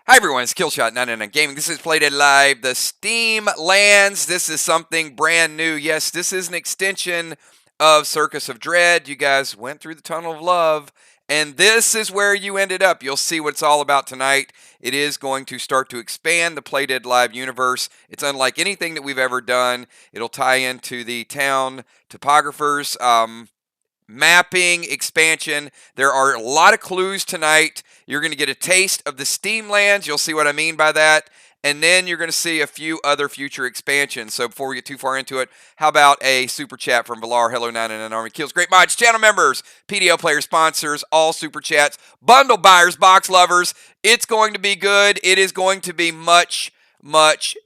Hi everyone, it's Killshot999 Gaming. This is Playdead Live, the Steamlands. This is something brand new. Yes, this is an extension of Circus of Dread. You guys went through the Tunnel of Love, and this is where you ended up. You'll see what it's all about tonight. It is going to start to expand the Playdead Live universe. It's unlike anything that we've ever done. It'll tie into the town topographers, mapping, expansion. There are a lot of clues tonight. You're going to get a taste of the Steamlands. You'll see what I mean by that. And then you're going to see a few other future expansions. So before we get too far into it, how about a super chat from Valar? Hello, 999 Army Kills. Great mods, channel members, PDL player sponsors, all super chats, bundle buyers, box lovers. It's going to be good. It is going to be much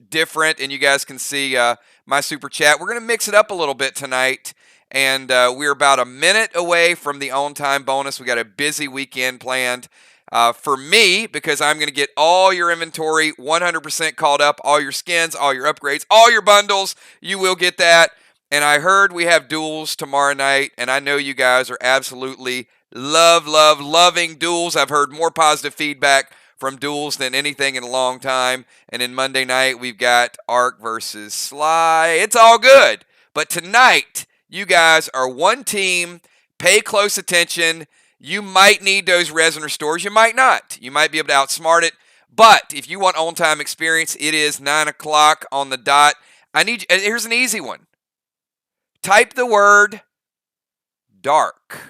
different. And you guys can see my super chat. We're going to mix it up a little bit tonight. And we're about a minute away from the on-time bonus. We got a busy weekend planned. For me, because I'm going to get all your inventory 100% caught up, all your skins, all your upgrades, all your bundles, you will get that. And I heard we have duels tomorrow night, and I know you guys are absolutely loving duels. I've heard more positive feedback from duels than anything in a long time. And then Monday night, we've got Ark versus Sly. It's all good. But tonight, you guys are one team. Pay close attention. You might need those resin restores. You might not. You might be able to outsmart it. But if you want on-time experience, it is 9 o'clock on the dot. Here's an easy one. Type the word dark.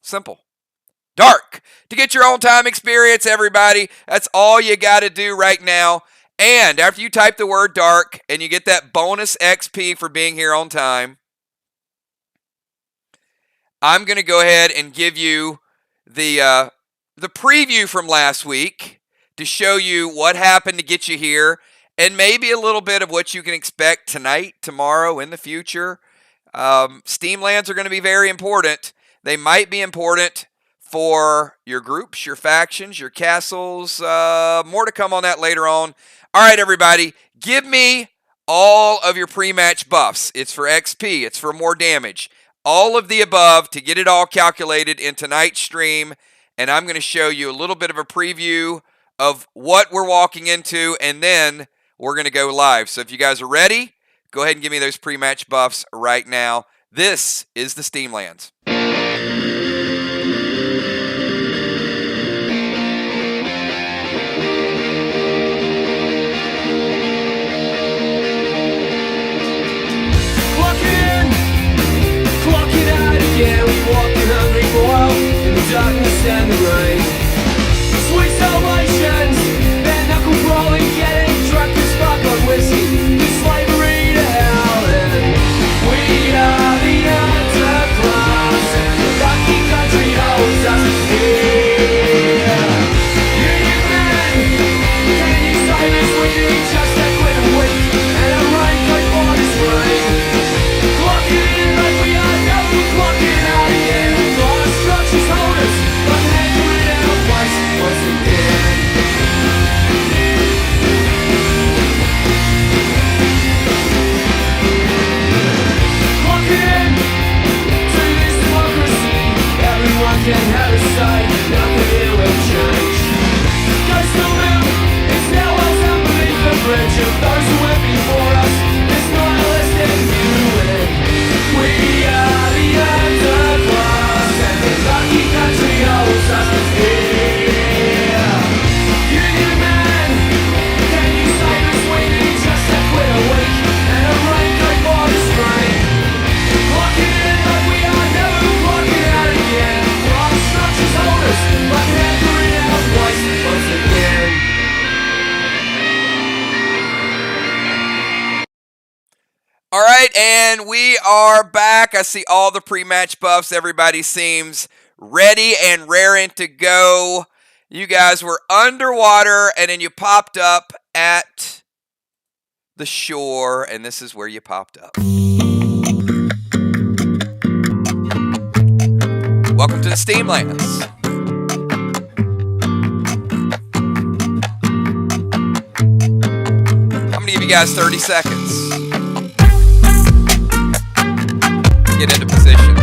Simple. Dark. To get your on-time experience, everybody. That's all you got to do right now. And after you type the word dark and you get that bonus XP for being here on time, I'm going to go ahead and give you the preview from last week to show you what happened to get you here and maybe a little bit of what you can expect tonight, tomorrow, in the future. Steamlands are going to be very important. They might be important for your groups, your factions, your castles. More to come on that later on. All right, everybody, give me all of your pre-match buffs. It's for XP. It's for more damage. All of the above to get it all calculated in tonight's stream. And I'm going to show you a little bit of a preview of what we're walking into, and then we're going to go live. So if you guys are ready, go ahead and give me those pre-match buffs right now. This is the Steamlands. Yeah, we walk in hungry boil in the darkness and the rain. Sweet celebrations, that knuckle crawling, getting drunk as fuck on whiskey. The slavery to hell, and we are the underclass, and the lucky country holds us here. Union men, can you save us? We need just a quit a week and a raincoat for this rain. Clock it in like we are never clocking out again. Our structures hold us, but anchoring in our place once again. Clock it in to this democracy. Everyone can have a say, nothing here will change. Coastal Mill is now well down beneath the bridge of those who went before us. This nihilistic view, and we are the underclass, and the lucky country holds us here. Union man, can you save us? We need just a quit a week and a raincoat for this rain. Clocking in like we are never clocking out again. Our structures hold us like an anchor in our place once again. All right, and we are back. I see all the pre-match buffs. Everybody seems ready and raring to go. You guys were underwater, and then you popped up at the shore, and this is where you popped up. Welcome to the Steamlands. I'm going to give you guys 30 seconds. Get into position.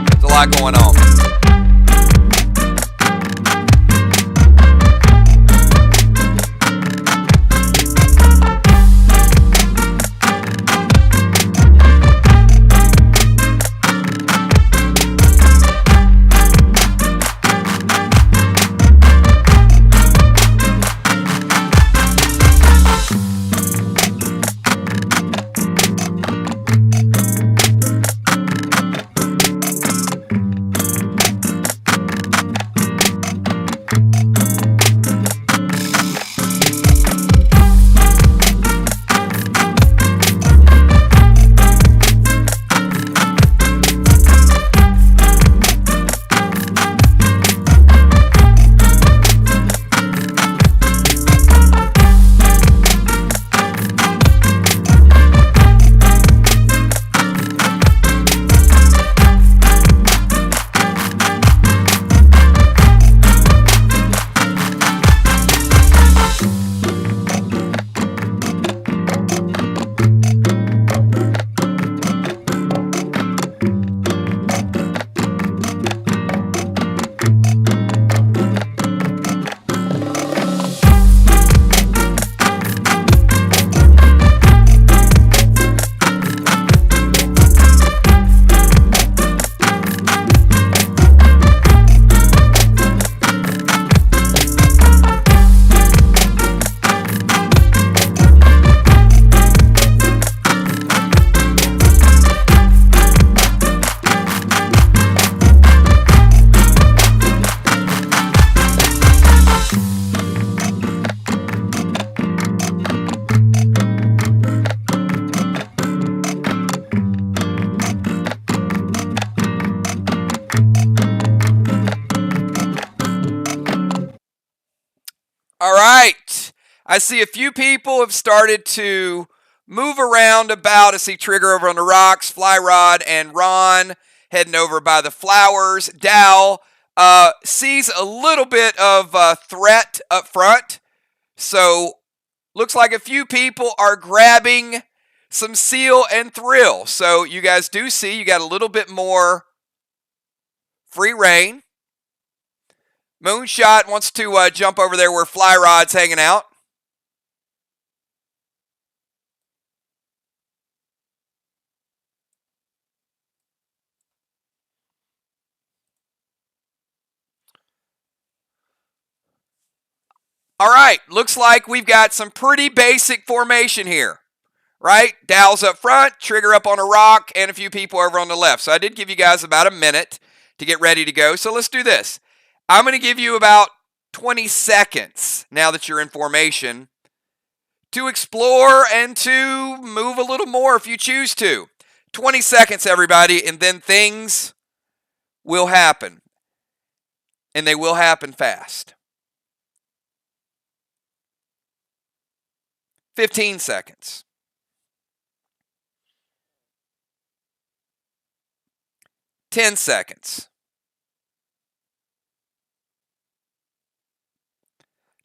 There's a lot going on. All right. I see a few people have started to move around about. I see Trigger over on the rocks, Fly Rod, and Ron heading over by the flowers. Dow sees a little bit of threat up front. So looks like a few people are grabbing some seal and thrill. So you guys do see you got a little bit more free reign. Moonshot wants to jump over there where Fly Rod's hanging out. All right, looks like we've got some pretty basic formation here, right? Dow's up front, Trigger up on a rock, and a few people over on the left. So I did give you guys about a minute to get ready to go. So let's do this. I'm going to give you about 20 seconds now that you're in formation to explore and to move a little more if you choose to. 20 seconds, everybody, and then things will happen. And they will happen fast. 15 seconds. 10 seconds.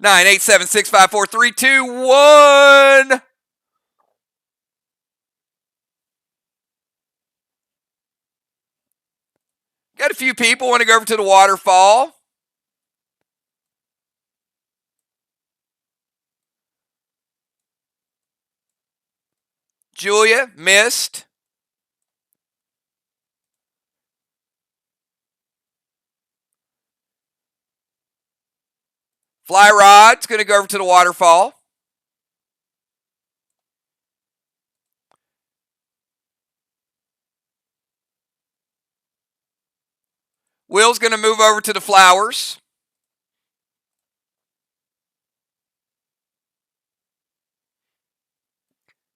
9, 8, 7, 6, 5, 4, 3, 2, 1. Got a few people want to go over to the waterfall. Julia missed. Fly Rod's going to go over to the waterfall. Will's going to move over to the flowers.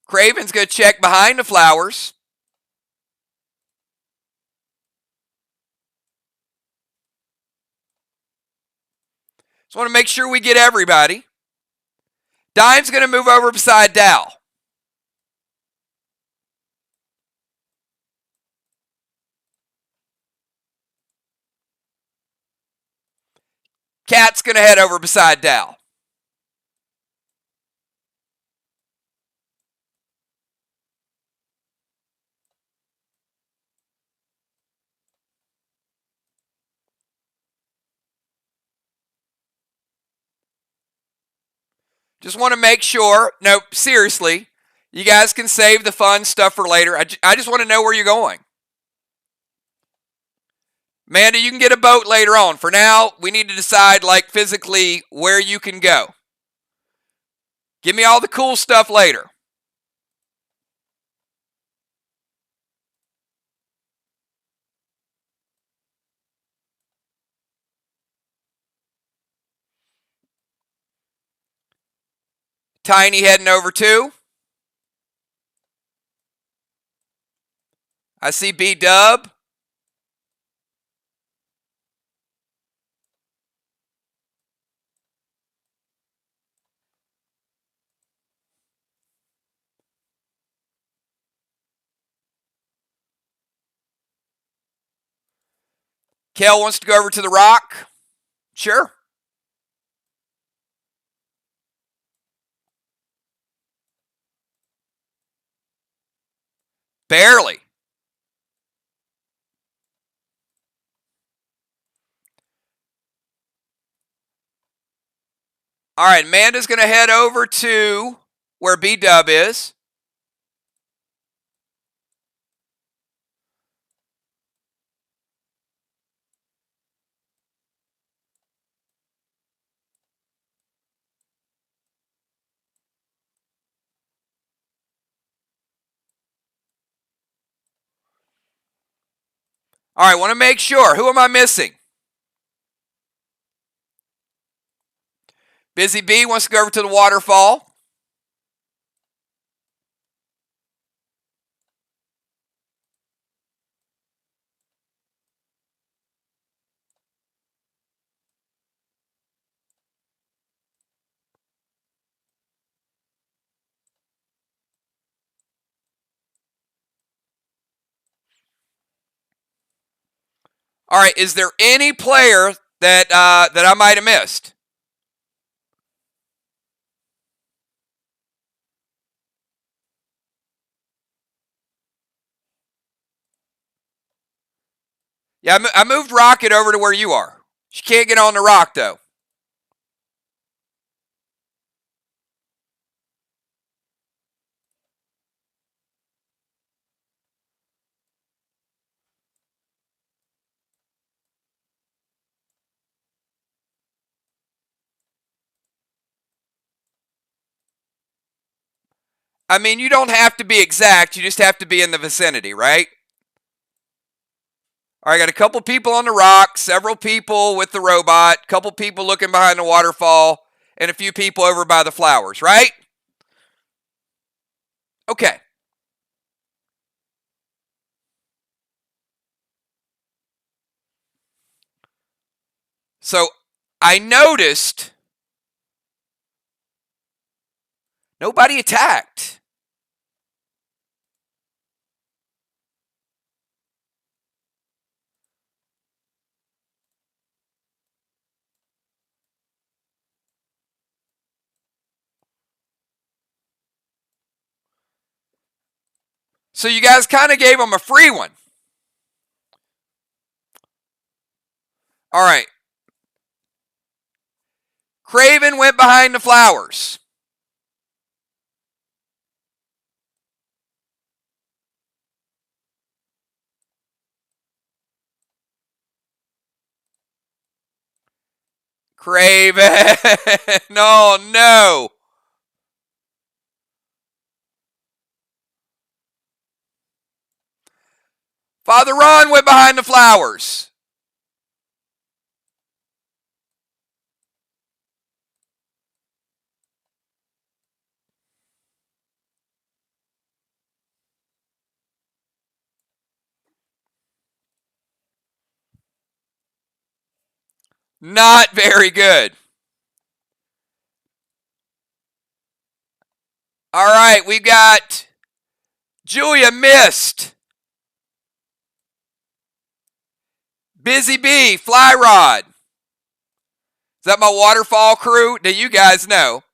Craven's going to check behind the flowers. Just want to make sure we get everybody. Dime's going to move over beside Dow. Cat's going to head over beside Dow. Just want to make sure, no, seriously, you guys can save the fun stuff for later. I just want to know where you're going. Amanda, you can get a boat later on. For now, we need to decide, like, physically where you can go. Give me all the cool stuff later. Tiny heading over too. I see B-Dub. Kel wants to go over to the rock. Sure. Barely. All right, Amanda's going to head over to where B-Dub is. All right, want to make sure. Who am I missing? Busy Bee wants to go over to the waterfall. All right, is there any player that I might have missed? Yeah, I moved Rocket over to where you are. She can't get on the rock, though. I mean, you don't have to be exact. You just have to be in the vicinity, right? All right, got a couple people on the rock, several people with the robot, a couple people looking behind the waterfall, and a few people over by the flowers, right? Okay. So I noticed nobody attacked. So you guys kind of gave them a free one. All right. Craven went behind the flowers. Craven. No, no. Father Ron went behind the flowers. Not very good. All right, we got Julia missed. Busy Bee, Fly Rod. Is that my waterfall crew? Do you guys know?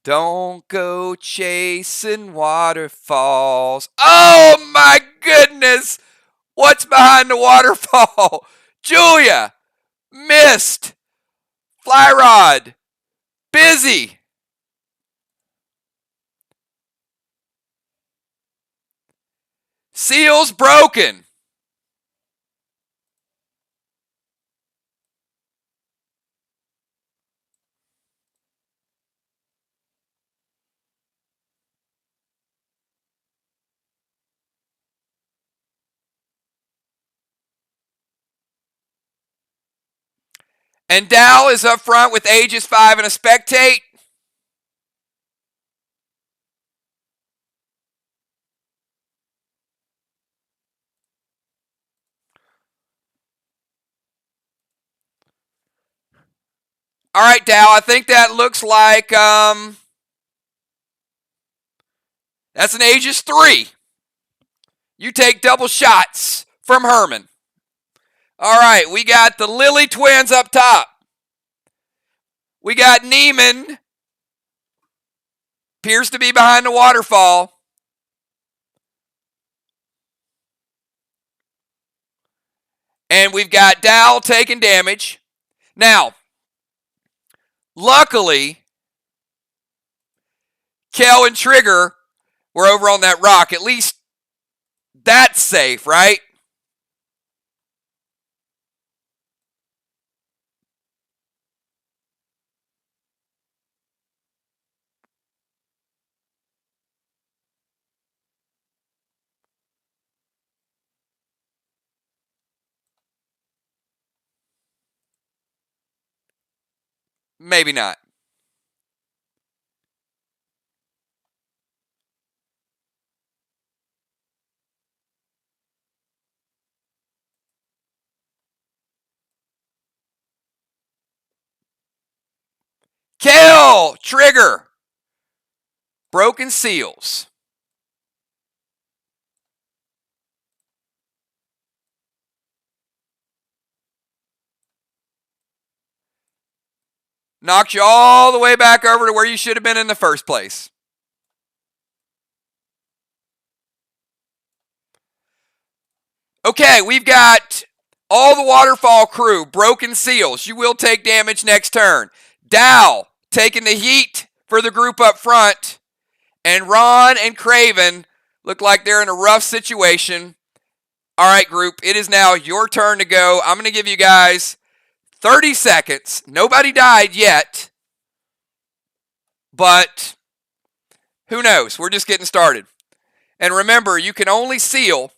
Don't go chasing waterfalls. Oh my goodness! What's behind the waterfall? Julia, missed. Fly Rod, busy. Seal's broken. And Dow is up front with Aegis 5 and a spectate. All right, Dow, I think that looks like that's an Aegis 3. You take double shots from Herman. All right, we got the Lily twins up top. We got Neiman. Appears to be behind the waterfall. And we've got Dow taking damage. Now, luckily, Kel and Trigger were over on that rock. At least that's safe, right? Maybe not. Kel, Trigger, broken seals. Knocked you all the way back over to where you should have been in the first place. Okay, we've got all the waterfall crew, broken seals. You will take damage next turn. Dow taking the heat for the group up front. And Ron and Craven look like they're in a rough situation. All right, group, it is now your turn to go. I'm going to give you guys 30 seconds. Nobody died yet. But who knows? We're just getting started. And remember, you can only seal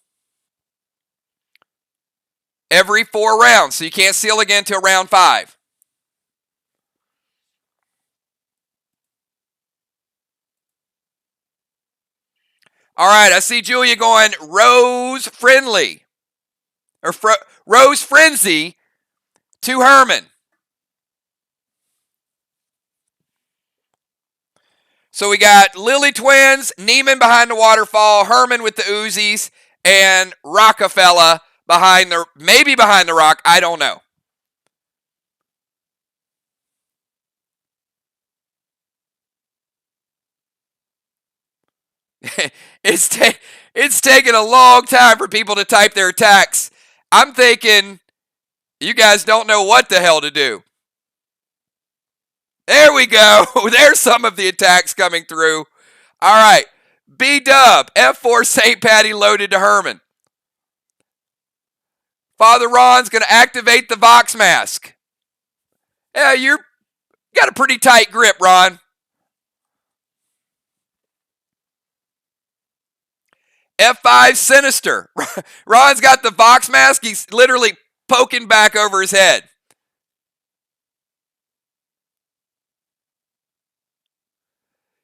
every 4 rounds. So you can't seal again until round 5. All right, I see Julia going Rose Friendly. Or Rose Frenzy to Herman. So we got Lily Twins, Neiman behind the waterfall, Herman with the Uzis, and Rockefeller maybe behind the rock. I don't know. It's taking a long time for people to type their attacks. I'm thinking you guys don't know what the hell to do. There we go. There's some of the attacks coming through. All right. B-Dub, F4 St. Patty loaded to Herman. Father Ron's going to activate the Vox Mask. Yeah, you got a pretty tight grip, Ron. F5 Sinister. Ron's got the Vox Mask. He's literally poking back over his head.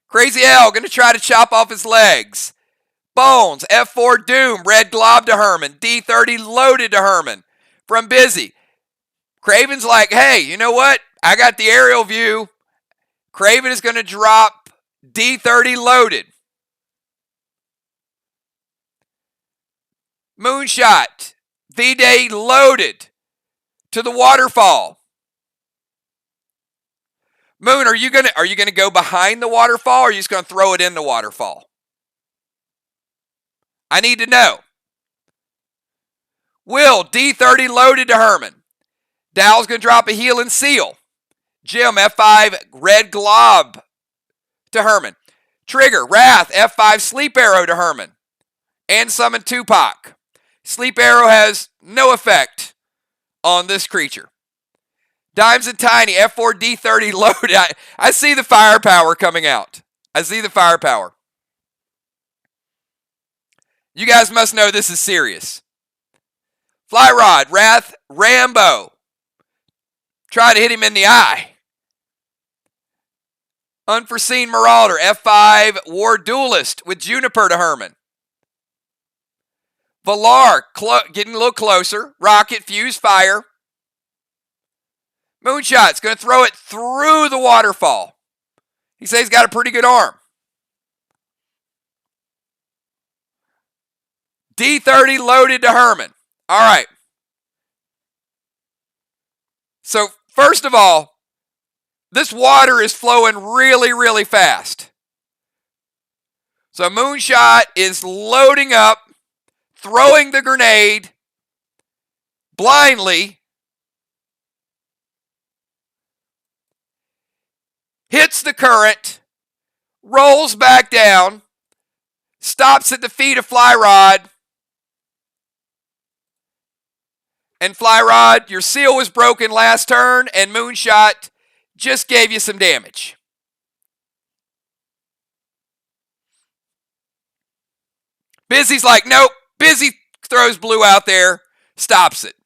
Crazy L going to try to chop off his legs. Bones, F4 Doom, red glob to Herman. D30 loaded to Herman from Busy. Craven's like, hey, you know what? I got the aerial view. Craven is going to drop D30 loaded. Moonshot, V-Day loaded to the waterfall. Moon, are you gonna go behind the waterfall, or are you just gonna throw it in the waterfall? I need to know. Will, D30 loaded to Herman. Dow's gonna drop a heal and seal. Jim, F5 red glob to Herman. Trigger, Wrath, F5 sleep arrow to Herman. And summon Tupac. Sleep arrow has no effect on this creature. Dimes and Tiny, F4 D30 loaded. I see the firepower coming out. I see the firepower. You guys must know this is serious. Fly Rod, Wrath, Rambo. Try to hit him in the eye. Unforeseen Marauder, F5 War Duelist with Juniper to Herman. Valar, getting a little closer. Rocket, Fuse, Fire. Moonshot's going to throw it through the waterfall. He says he's got a pretty good arm. D30 loaded to Herman. All right. So, first of all, this water is flowing really, really fast. So, Moonshot is loading up, throwing the grenade blindly. Hits the current, rolls back down, stops at the feet of Fly Rod. And Fly Rod, your seal was broken last turn, and Moonshot just gave you some damage. Busy's like, nope. Busy throws blue out there, stops it.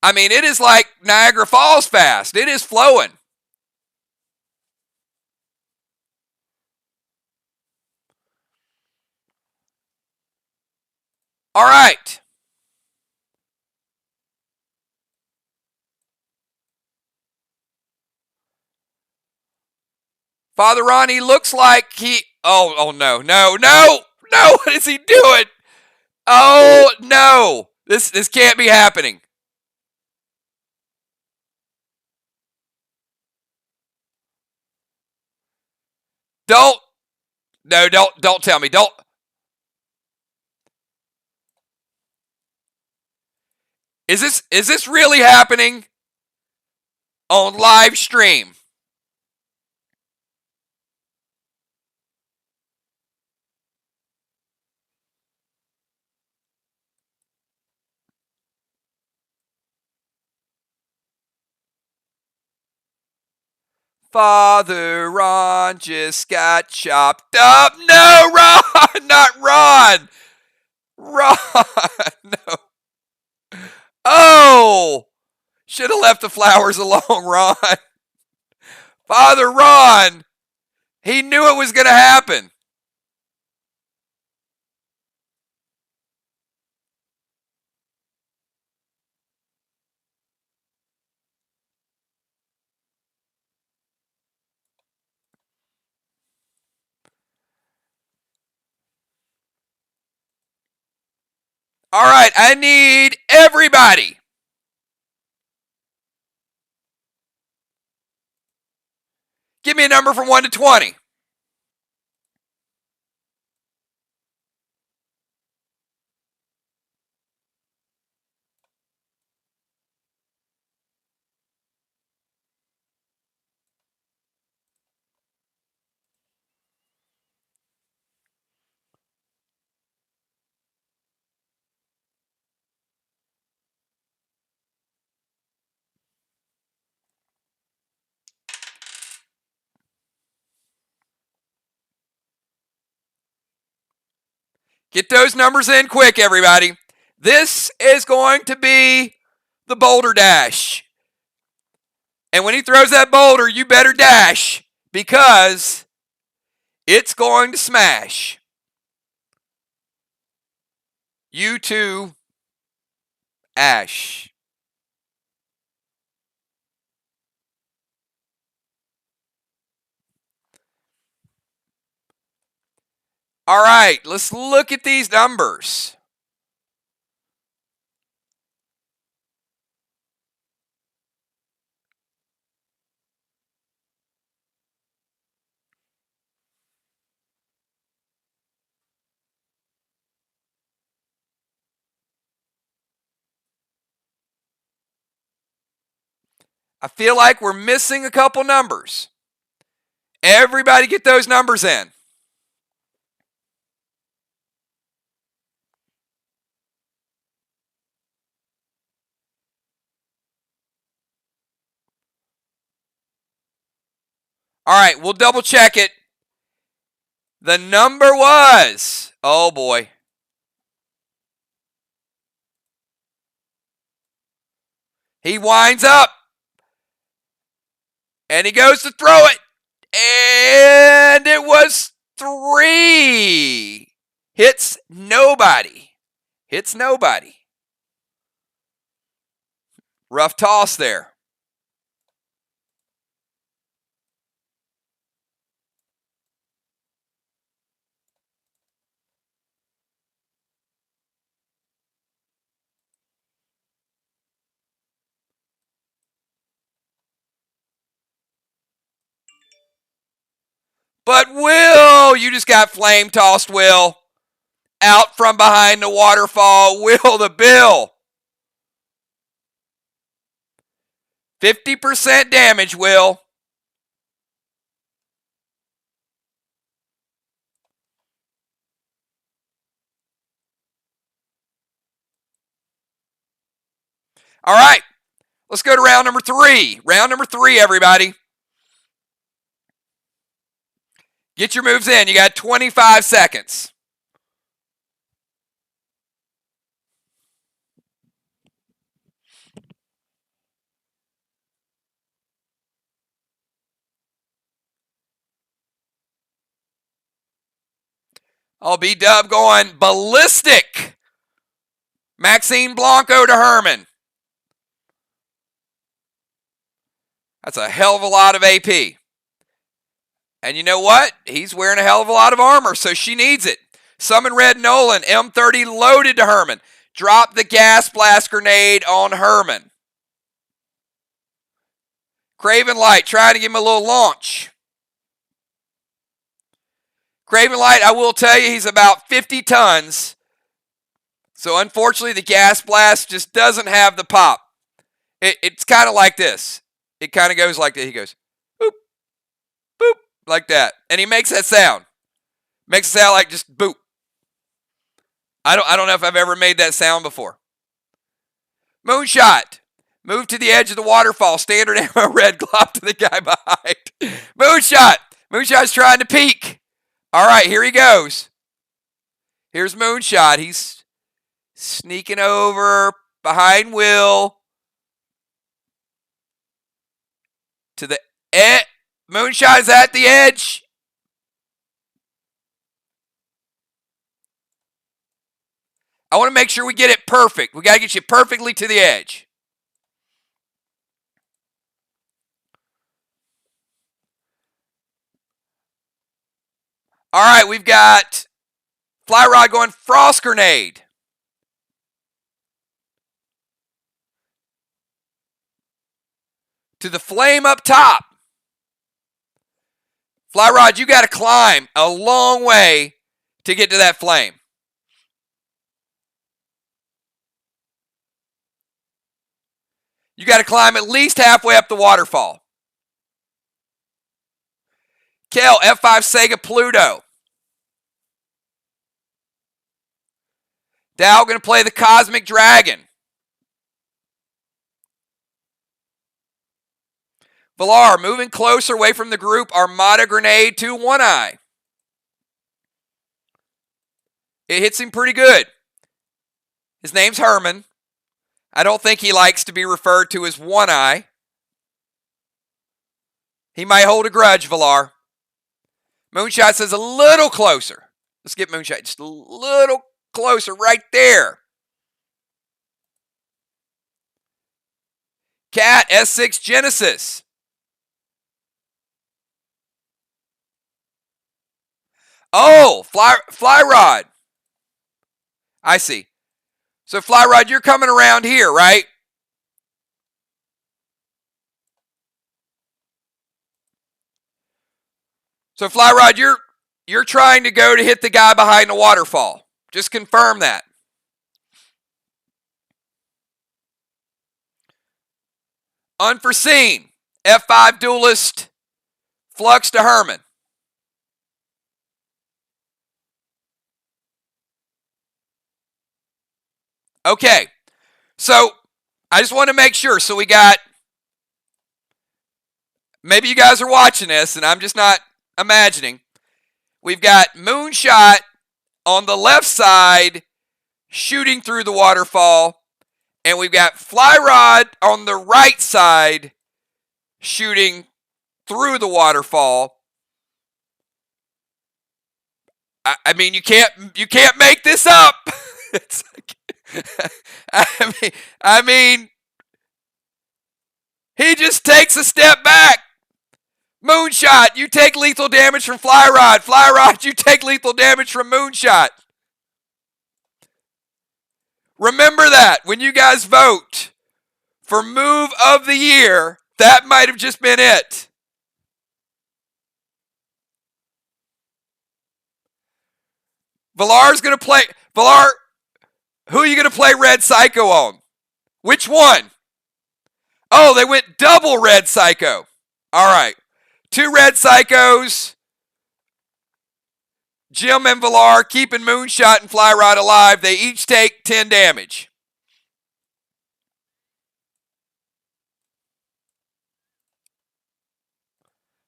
I mean, it is like Niagara Falls fast. It is flowing. All right. Father Ronnie looks like he... Oh, no. What is he doing? Oh, no. This can't be happening. Don't. No, don't tell me. Don't. Is this really happening on live stream? Father Ron just got chopped up. No, Ron, not Ron. Ron, no. Oh, should have left the flowers alone, Ron. Father Ron, he knew it was going to happen. All right, I need everybody. Give me a number from 1 to 20. Get those numbers in quick, everybody. This is going to be the boulder dash. And when he throws that boulder, you better dash because it's going to smash. You too, Ash. All right, let's look at these numbers. I feel like we're missing a couple numbers. Everybody get those numbers in. All right, we'll double check it. The number was, oh boy. He winds up and he goes to throw it. And it was 3. Hits nobody. Hits nobody. Rough toss there. But Will, you just got flame tossed, Will. Out from behind the waterfall, Will the Bill. 50% damage, Will. All right, let's go to round number 3. Round number 3, everybody. Get your moves in. You got 25 seconds. Oh, B-Dub going ballistic. Maxine Blanco to Herman. That's a hell of a lot of AP. And you know what? He's wearing a hell of a lot of armor, so she needs it. Summon Red Nolan, M30 loaded to Herman. Drop the gas blast grenade on Herman. Craven Light trying to give him a little launch. Craven Light, I will tell you, he's about 50 tons. So unfortunately, the gas blast just doesn't have the pop. It's kind of like this. It kind of goes like that. He goes, boop, boop, like that. And he makes that sound. Makes it sound like just boop. I don't know if I've ever made that sound before. Moonshot. Move to the edge of the waterfall. Standard ammo, red glove to the guy behind. Moonshot. Moonshot's trying to peek. All right, here he goes. Here's Moonshot. He's sneaking over behind Will. To the edge. Moonshot is at the edge. I want to make sure we get it perfect. We got to get you perfectly to the edge. All right, we've got Fly Rod going frost grenade. To the flame up top. Fly Rod, you got to climb a long way to get to that flame. You got to climb at least halfway up the waterfall. Kel, F5 Sega Pluto. Dow going to play the Cosmic Dragon. Villar moving closer away from the group. Armada Grenade to One Eye. It hits him pretty good. His name's Herman. I don't think he likes to be referred to as One Eye. He might hold a grudge, Villar. Moonshot says a little closer. Let's get Moonshot just a little closer right there. Cat, S6 Genesis. Oh, fly Rod. I see. So Fly Rod, you're coming around here, right? So Fly Rod, you're trying to go to hit the guy behind the waterfall. Just confirm that. Unforeseen. F5 Duelist. Flux to Herman. Okay. So I just want to make sure. So we got, maybe you guys are watching this and I'm just not imagining. We've got Moonshot on the left side shooting through the waterfall. And we've got Fly Rod on the right side shooting through the waterfall. I mean, you can't make this up. It's like, I mean, he just takes a step back. Moonshot, you take lethal damage from Fly Rod. Fly Rod, you take lethal damage from Moonshot. Remember that when you guys vote for Move of the Year, that might have just been it. Villar's going to play. Villar, who are you going to play Red Psycho on? Which one? Oh, they went double Red Psycho. All right. 2 Red Psychos. Jim and Villar keeping Moonshot and Fly Rod alive. They each take 10 damage.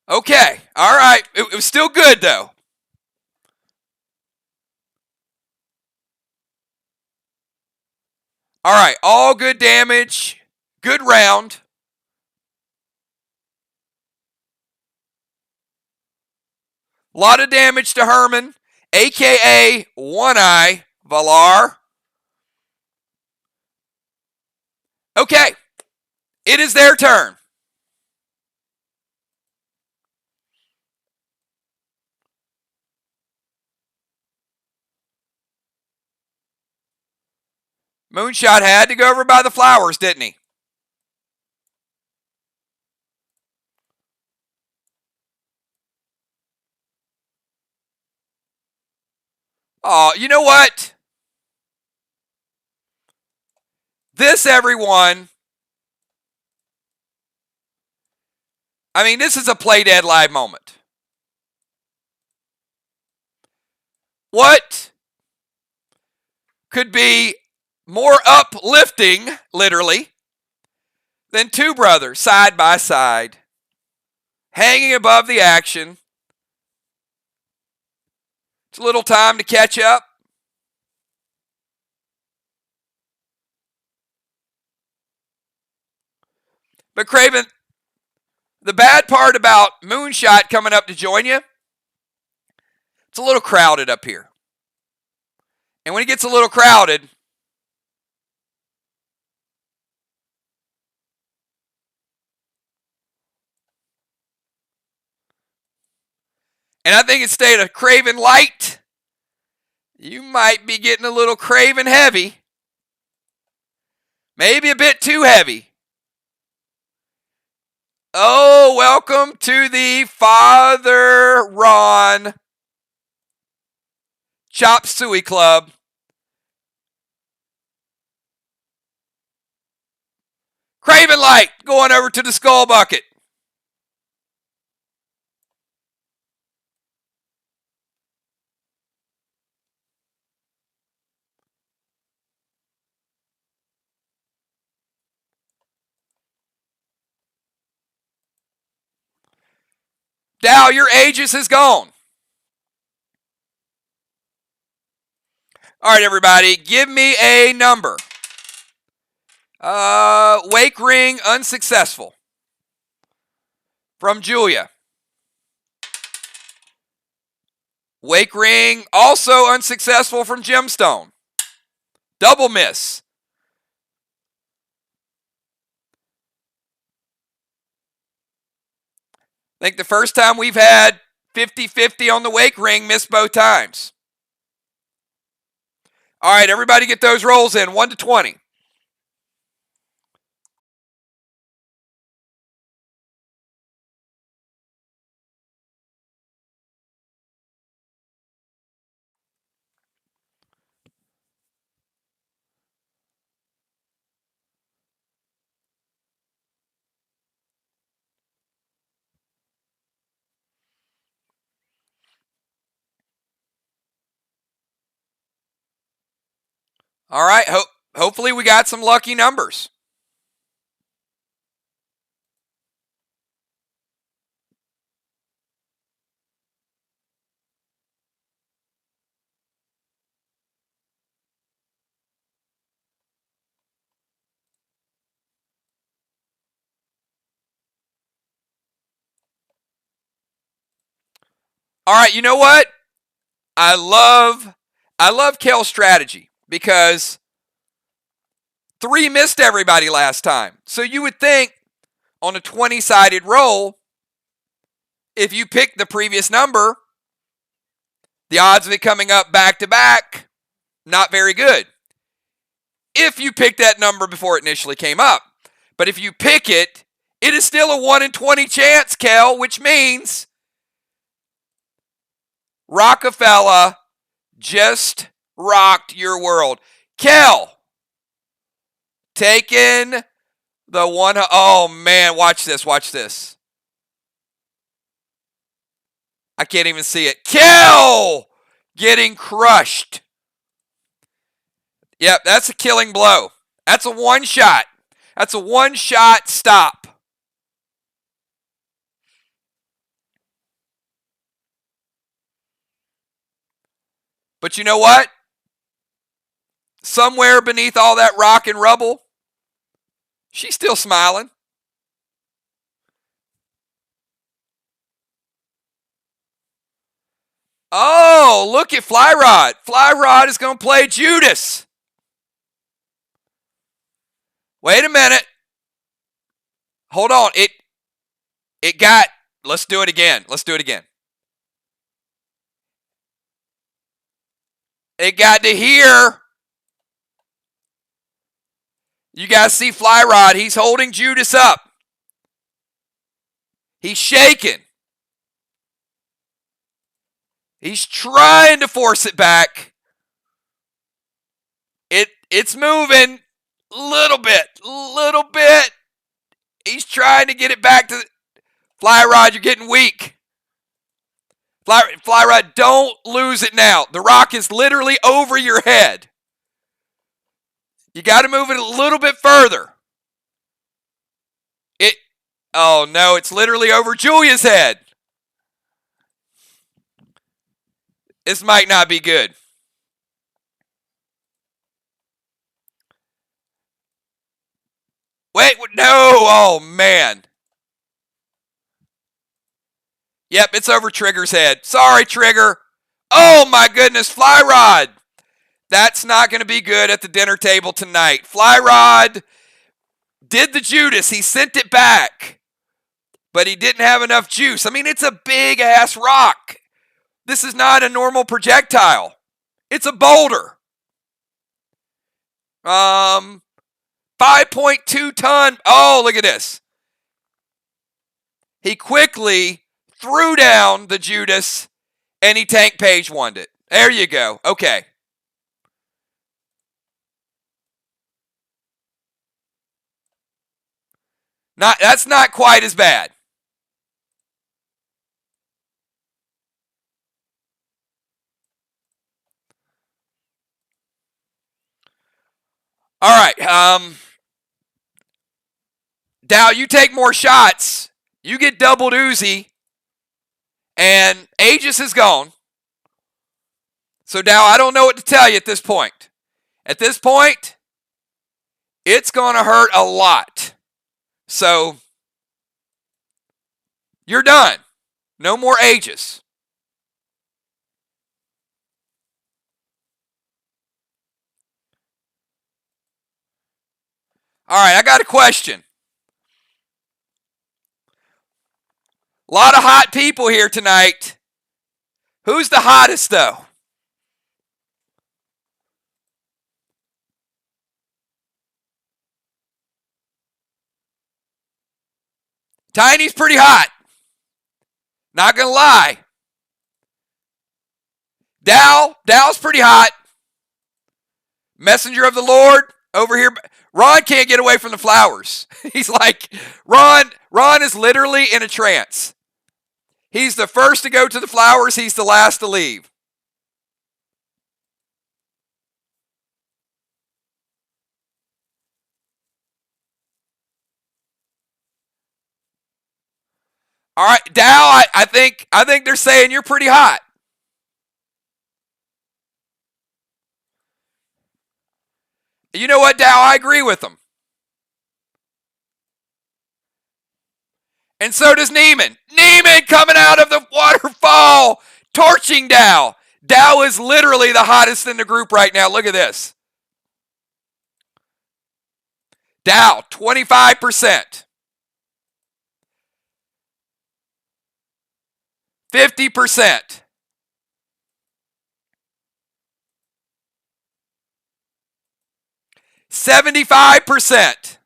Okay. All right. It was still good, though. All right. All good damage. Good round. A lot of damage to Herman, a.k.a. One Eye, Villar. Okay. It is their turn. Moonshot had to go over by the flowers, didn't he? Oh, you know what? This, everyone. I mean, this is a Play Dead Live moment. What could be more uplifting, literally, than two brothers side by side, hanging above the action? It's a little time to catch up. But Craven, the bad part about Moonshot coming up to join you, it's a little crowded up here. And when it gets a little crowded, and I think instead of Craven light, you might be getting a little Craven heavy. Maybe a bit too heavy. Oh, welcome to the Father Ron Chop Suey Club. Craven Light going over to the Skull Bucket. Dow, your Aegis is gone. All right, everybody, give me a number. Wake Ring unsuccessful from Julia. Wake Ring also unsuccessful from Gemstone. Double miss. I think the first time we've had 50-50 on the Wake Ring, missed both times. All right, everybody get those rolls in, 1 to 20. All right, hopefully we got some lucky numbers. All right, you know what? I love Kale's strategy because 3 missed everybody last time. So you would think on a 20-sided roll, if you pick the previous number, the odds of it coming up back to back, not very good. If you pick that number before it initially came up. But if you pick it, it is still a 1 in 20 chance, Kel, which means Rockefeller just rocked your world. Kel, taking the one. Oh, man, watch this. Watch this. I can't even see it. Kel getting crushed. Yep, that's a killing blow. That's a one shot. That's a one-shot stop. But you know what? Somewhere beneath all that rock and rubble, she's still smiling. Oh, look at Flyrod. Flyrod is going to play Judas. Wait a minute. Hold on. It got, let's do it again. Let's do it again. It got to here. You guys see Flyrod. He's holding Judas up. He's shaking. He's trying to force it back. It's moving. Little bit. Little bit. He's trying to get it back to Fly Rod. You're getting weak. Fly Rod, don't lose it now. The rock is literally over your head. You got to move it a little bit further. Oh no, it's literally over Julia's head. This might not be good. Wait, no, oh man. Yep, it's over Trigger's head. Sorry, Trigger. Oh my goodness, Fly Rod. That's not going to be good at the dinner table tonight. Fly Rod did the Judas. He sent it back, but he didn't have enough juice. I mean, it's a big-ass rock. This is not a normal projectile. It's a boulder. 5.2 ton. Oh, look at this. He quickly threw down the Judas, and he tank page won it. There you go. Okay. That's not quite as bad. All right. Dow, you take more shots. You get doubled Uzi. And Aegis is gone. So Dow, I don't know what to tell you at this point. At this point, it's going to hurt a lot. So, you're done. No more Aegis. All right, I got a question. A lot of hot people here tonight. Who's the hottest, though? Tiny's pretty hot. Not going to lie. Dow's pretty hot. Messenger of the Lord over here. Ron can't get away from the flowers. He's like, Ron is literally in a trance. He's the first to go to the flowers. He's the last to leave. All right, Dow, I think they're saying you're pretty hot. You know what, Dow? I agree with them. And so does Neiman. Neiman coming out of the waterfall, torching Dow. Dow is literally the hottest in the group right now. Look at this. Dow, 25%. 50%. 75%.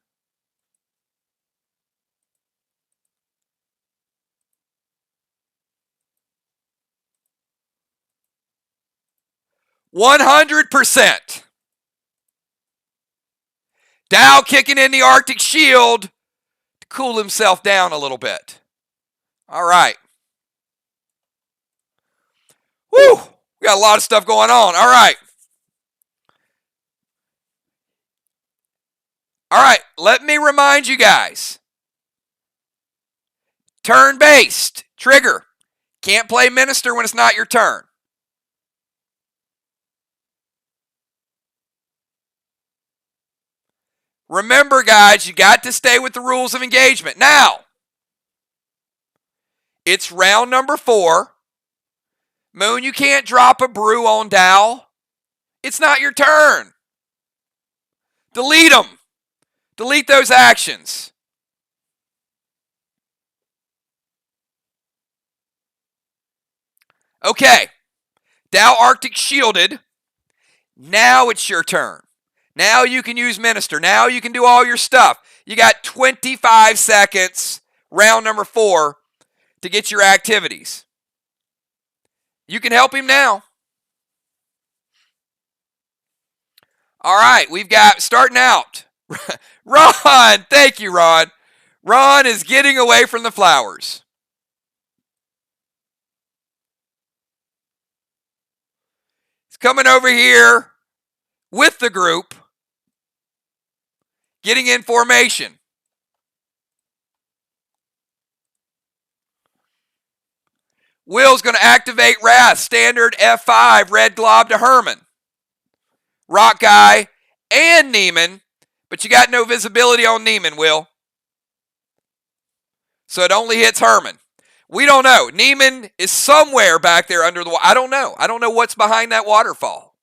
100%. Dow kicking in the Arctic Shield to cool himself down a little bit. All right. Woo! We got a lot of stuff going on. All right. All right. Let me remind you guys. Turn-based. Trigger. Can't play Minister when it's not your turn. Remember, guys, you got to stay with the rules of engagement. Now, it's round number 4. Moon, you can't drop a brew on Dow. It's not your turn. Delete them. Delete those actions. Okay. Dow Arctic shielded. Now it's your turn. Now you can use Minister. Now you can do all your stuff. You got 25 seconds, round number 4, to get your activities. You can help him now. All right, we've got starting out. Ron, thank you, Ron. Ron is getting away from the flowers. He's coming over here with the group, getting in formation. Will's going to activate Wrath, standard F5, red glob to Herman. Rock Guy and Neiman, but you got no visibility on Neiman, Will. So it only hits Herman. We don't know. Neiman is somewhere back there under the water. I don't know. I don't know what's behind that waterfall.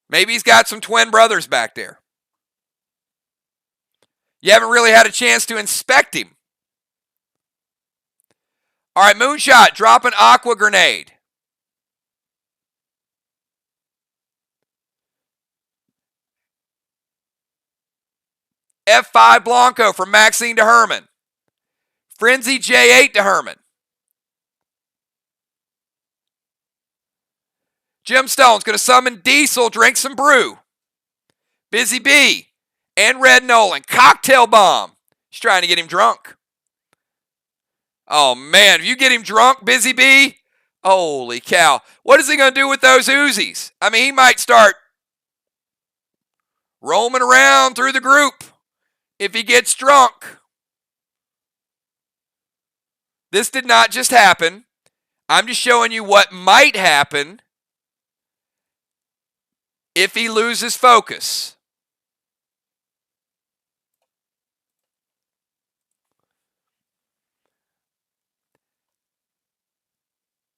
Maybe he's got some twin brothers back there. You haven't really had a chance to inspect him. All right, Moonshot, drop an aqua grenade. F5 Blanco from Maxine to Herman. Frenzy J8 to Herman. Gemstone's going to summon Diesel, drink some brew. Busy Bee and Red Nolan. Cocktail Bomb. She's trying to get him drunk. Oh, man. If you get him drunk, Busy Bee, holy cow. What is he going to do with those Uzis? I mean, he might start roaming around through the group if he gets drunk. This did not just happen. I'm just showing you what might happen if he loses focus.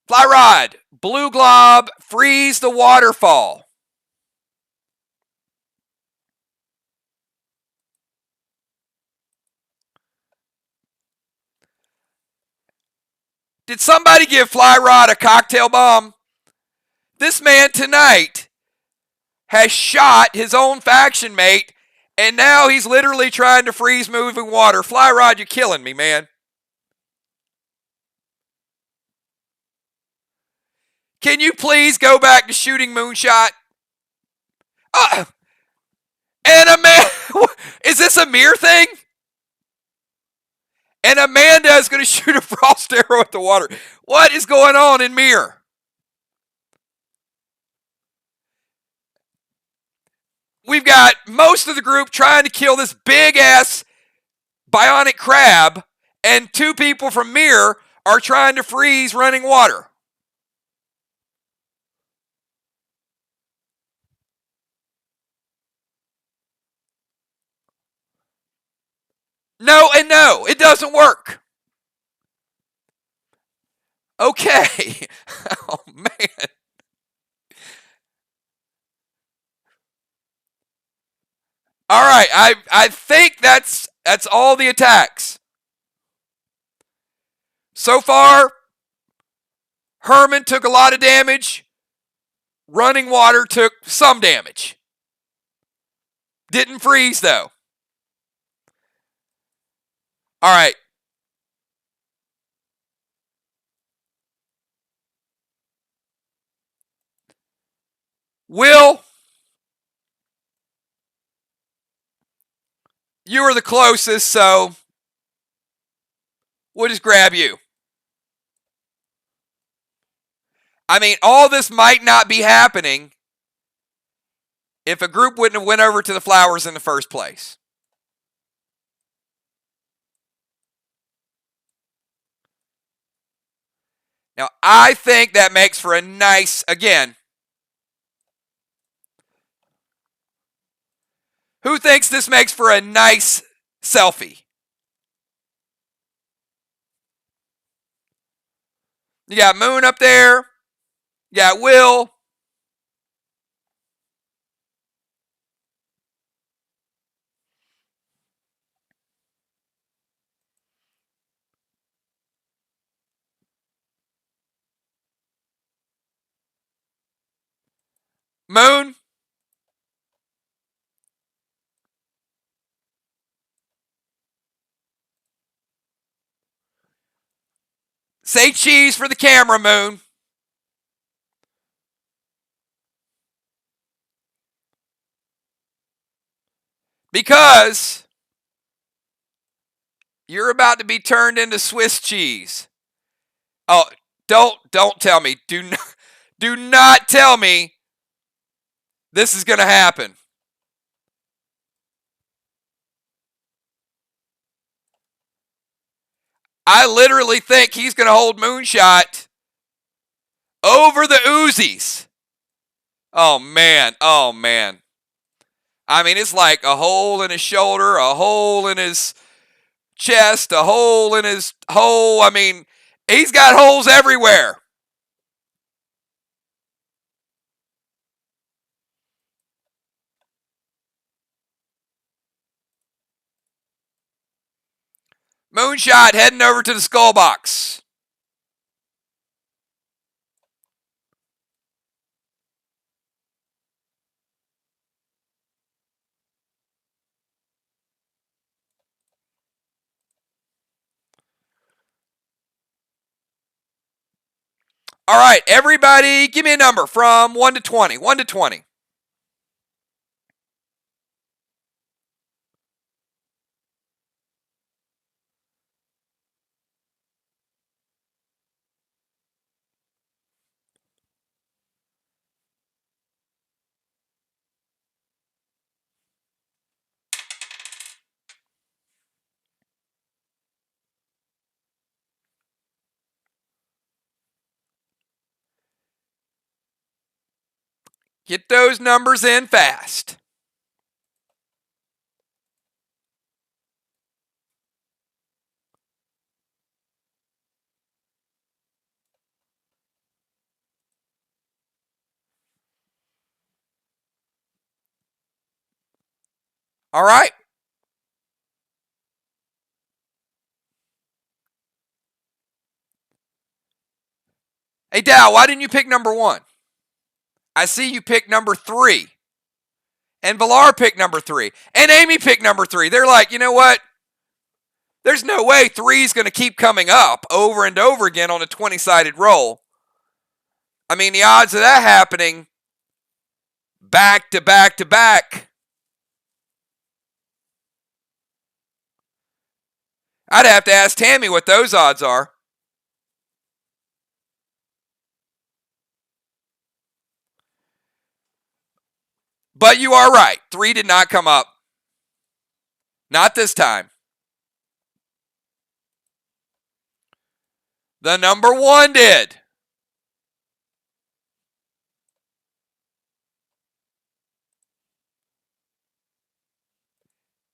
Fly Rod, Blue Glob, freeze the waterfall. Did somebody give Fly Rod a cocktail bomb? This man tonight has shot his own faction mate, and now he's literally trying to freeze moving water. Fly Rod, you're killing me, man. Can you please go back to shooting Moonshot? And a man, is this a mirror thing? And Amanda is going to shoot a frost arrow at the water. What is going on in mirror? We've got most of the group trying to kill this big-ass bionic crab, and two people from mirror are trying to freeze running water. No and no. It doesn't work. Okay. Oh, man. All right. I think that's all the attacks. So far, Herman took a lot of damage. Running water took some damage. Didn't freeze, though. All right. Will, you are the closest, so we'll just grab you. I mean, all this might not be happening if a group wouldn't have went over to the flowers in the first place. Now, I think that makes for a nice, again, who thinks this makes for a nice selfie? You got Moon up there. You got Will. Moon. Say cheese for the camera, Moon. Because you're about to be turned into Swiss cheese. Oh, don't tell me. Do not tell me this is going to happen. I literally think he's going to hold Moonshot over the Uzis. Oh, man. Oh, man. I mean, it's like a hole in his shoulder, a hole in his chest, a hole in his hole. I mean, he's got holes everywhere. Moonshot heading over to the skull box. All right, everybody, give me a number from 1 to 20. 1 to 20. Get those numbers in fast. All right. Hey, Dow, why didn't you pick number 1? I see you picked number 3. And Villar picked number 3. And Amy picked number 3. They're like, you know what? There's no way 3 is going to keep coming up over and over again on a 20-sided roll. I mean, the odds of that happening back to back to back. I'd have to ask Tammy what those odds are. But you are right. 3 did not come up. Not this time. The number 1 did.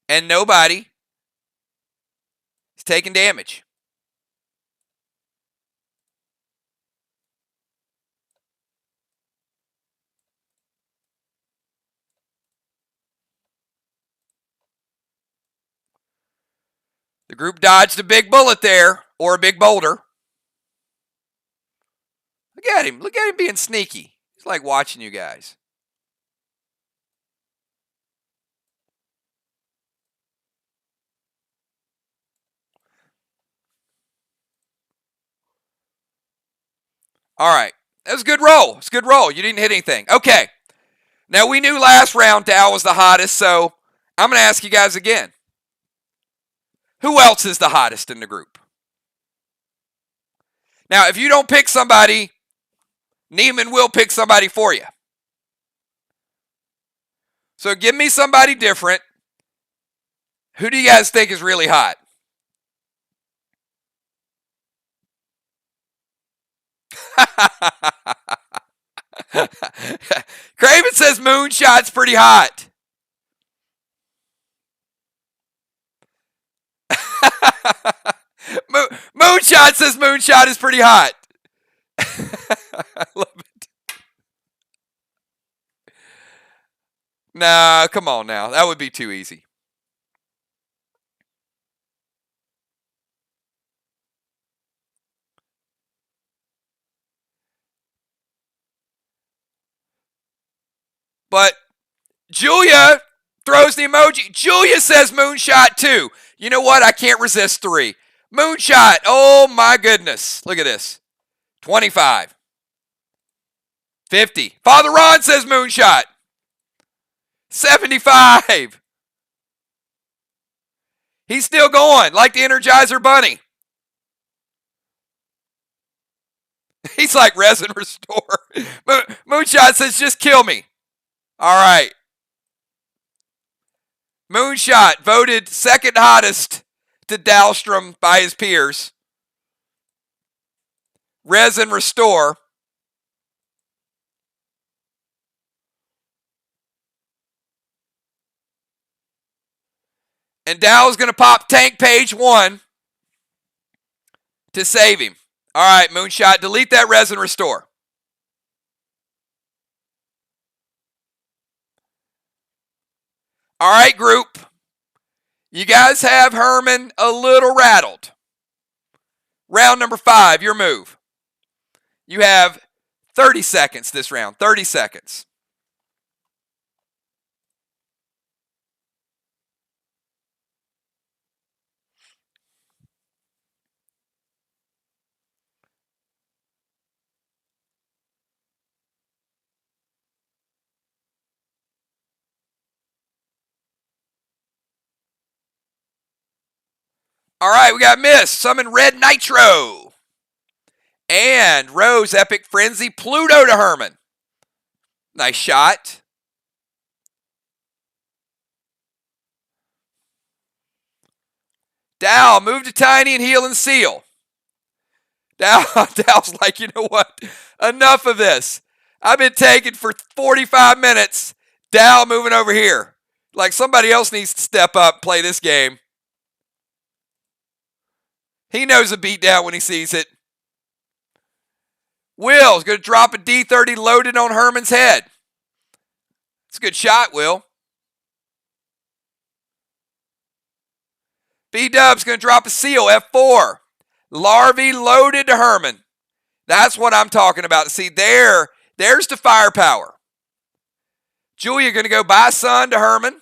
And nobody is taking damage. The group dodged a big bullet there, or a big boulder. Look at him. Look at him being sneaky. He's like watching you guys. All right. That was a good roll. It's a good roll. You didn't hit anything. Okay. Now, we knew last round Dow was the hottest, so I'm going to ask you guys again. Who else is the hottest in the group? Now, if you don't pick somebody, Neiman will pick somebody for you. So give me somebody different. Who do you guys think is really hot? Craven says Moonshot's pretty hot. Moonshot says Moonshot is pretty hot. I love it. Nah, come on now. That would be too easy. But Julia throws the emoji. Julia says Moonshot too. You know what? I can't resist 3. Moonshot. Oh my goodness. Look at this. 25. 50. Father Ron says Moonshot. 75. He's still going, like the Energizer Bunny. He's like resin restore. Moonshot says, just kill me. All right. Moonshot voted second hottest to Dahlstrom by his peers. Resin restore. And Dow's going to pop tank page 1 to save him. All right, Moonshot, delete that resin restore. All right, group. You guys have Herman a little rattled. Round number 5, your move. You have 30 seconds this round. 30 seconds. All right, we got Mist. Summon Red Nitro. And Rose Epic Frenzy Pluto to Herman. Nice shot. Dow, move to Tiny and heal and seal. Dow's like, you know what? Enough of this. I've been taken for 45 minutes. Dow moving over here. Like somebody else needs to step up and play this game. He knows a beatdown when he sees it. Will's going to drop a D30 loaded on Herman's head. It's a good shot, Will. B-Dub's going to drop a seal, F4. Larvae loaded to Herman. That's what I'm talking about. See, there's the firepower. Julia going to go by Sun to Herman.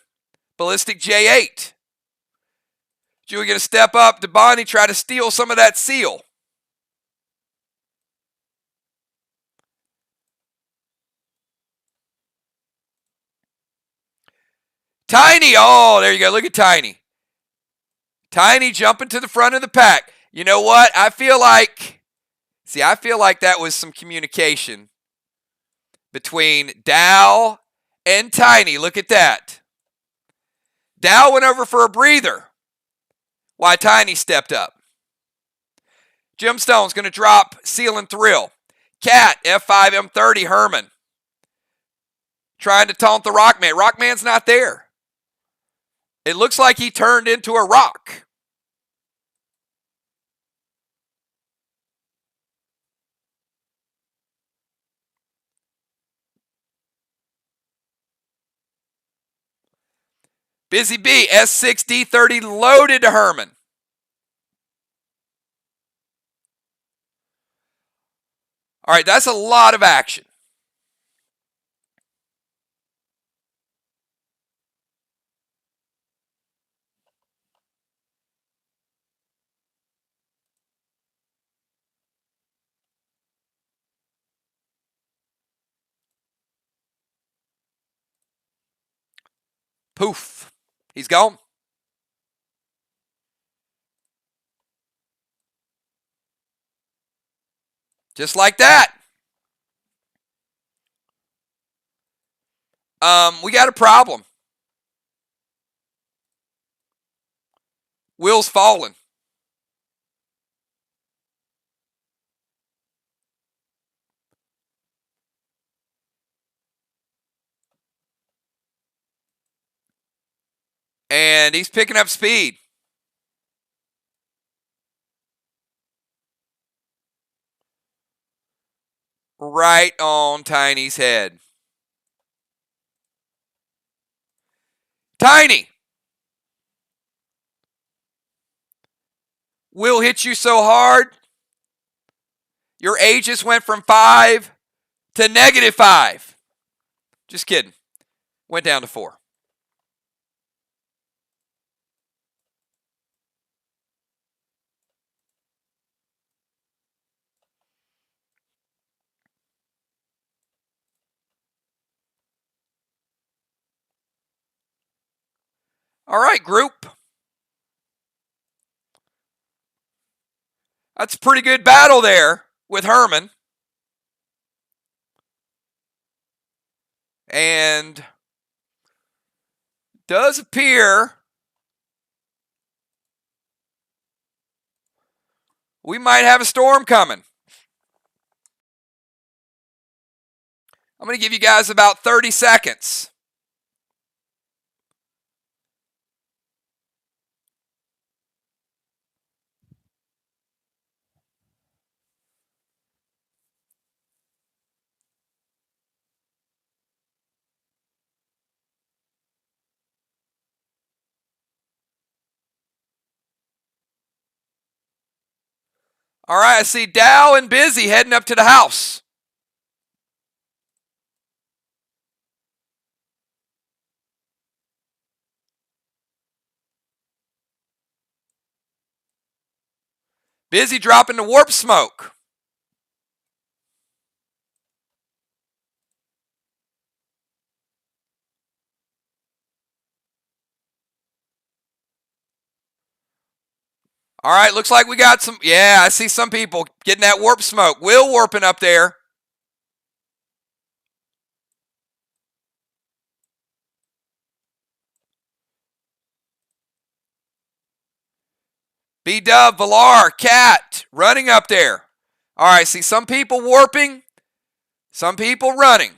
Ballistic J8. Julia going to step up to Bonnie, try to steal some of that seal. Tiny, oh, there you go. Look at Tiny. Tiny jumping to the front of the pack. You know what? I feel like that was some communication between Dow and Tiny. Look at that. Dow went over for a breather while Tiny stepped up. Gemstone's going to drop Seal and Thrill. Cat, F5, M30, Herman. Trying to taunt the Rockman. Rockman's not there. It looks like he turned into a rock. Busy B, S6, D30 loaded to Herman. All right, that's a lot of action. Poof. He's gone. Just like that. We got a problem. Will's fallen. And he's picking up speed. Right on Tiny's head. Tiny! Will hit you so hard, your Aegis went from 5 to -5. Just kidding. Went down to 4. All right, group. That's a pretty good battle there with Herman. And does appear we might have a storm coming. I'm going to give you guys about 30 seconds. All right, I see Dow and Busy heading up to the house. Busy dropping the warp smoke. All right, looks like we got some. Yeah, I see some people getting that warp smoke. Will warping up there. B-Dub, Valar, Cat running up there. All right, see some people warping, some people running.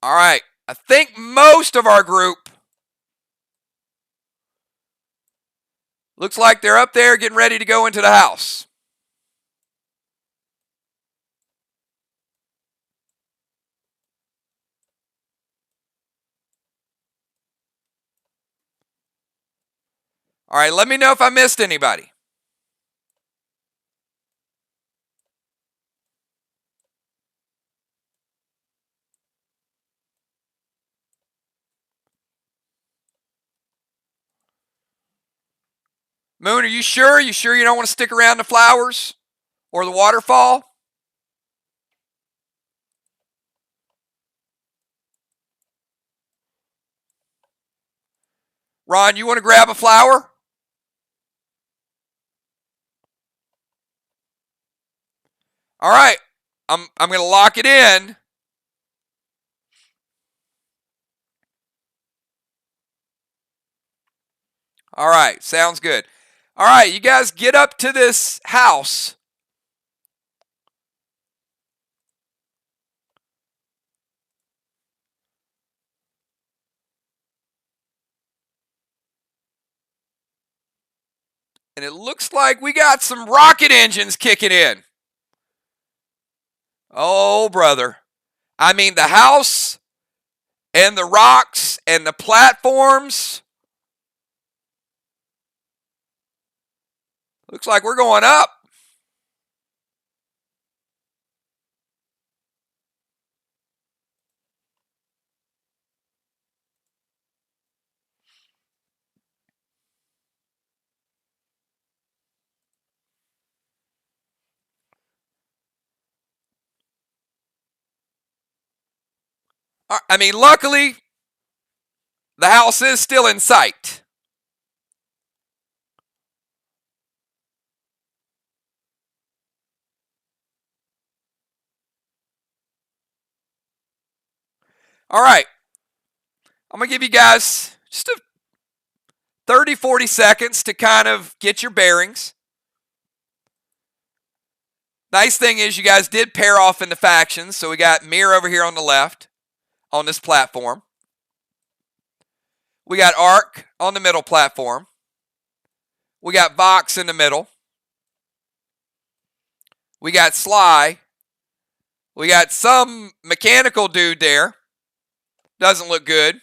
All right, I think most of our group looks like they're up there getting ready to go into the house. All right, let me know if I missed anybody. Moon, are you sure? You sure you don't want to stick around the flowers or the waterfall? Ron, you want to grab a flower? All right, I'm going to lock it in. All right, sounds good. All right, you guys get up to this house. And it looks like we got some rocket engines kicking in. Oh, brother. I mean, the house and the rocks and the platforms. Looks like we're going up. I mean, luckily, the house is still in sight. All right. I'm going to give you guys just a 30, 40 seconds to kind of get your bearings. Nice thing is you guys did pair off into factions. So we got Mir over here on the left on this platform. We got Ark on the middle platform. We got Vox in the middle. We got Sly. We got some mechanical dude there. Doesn't look good.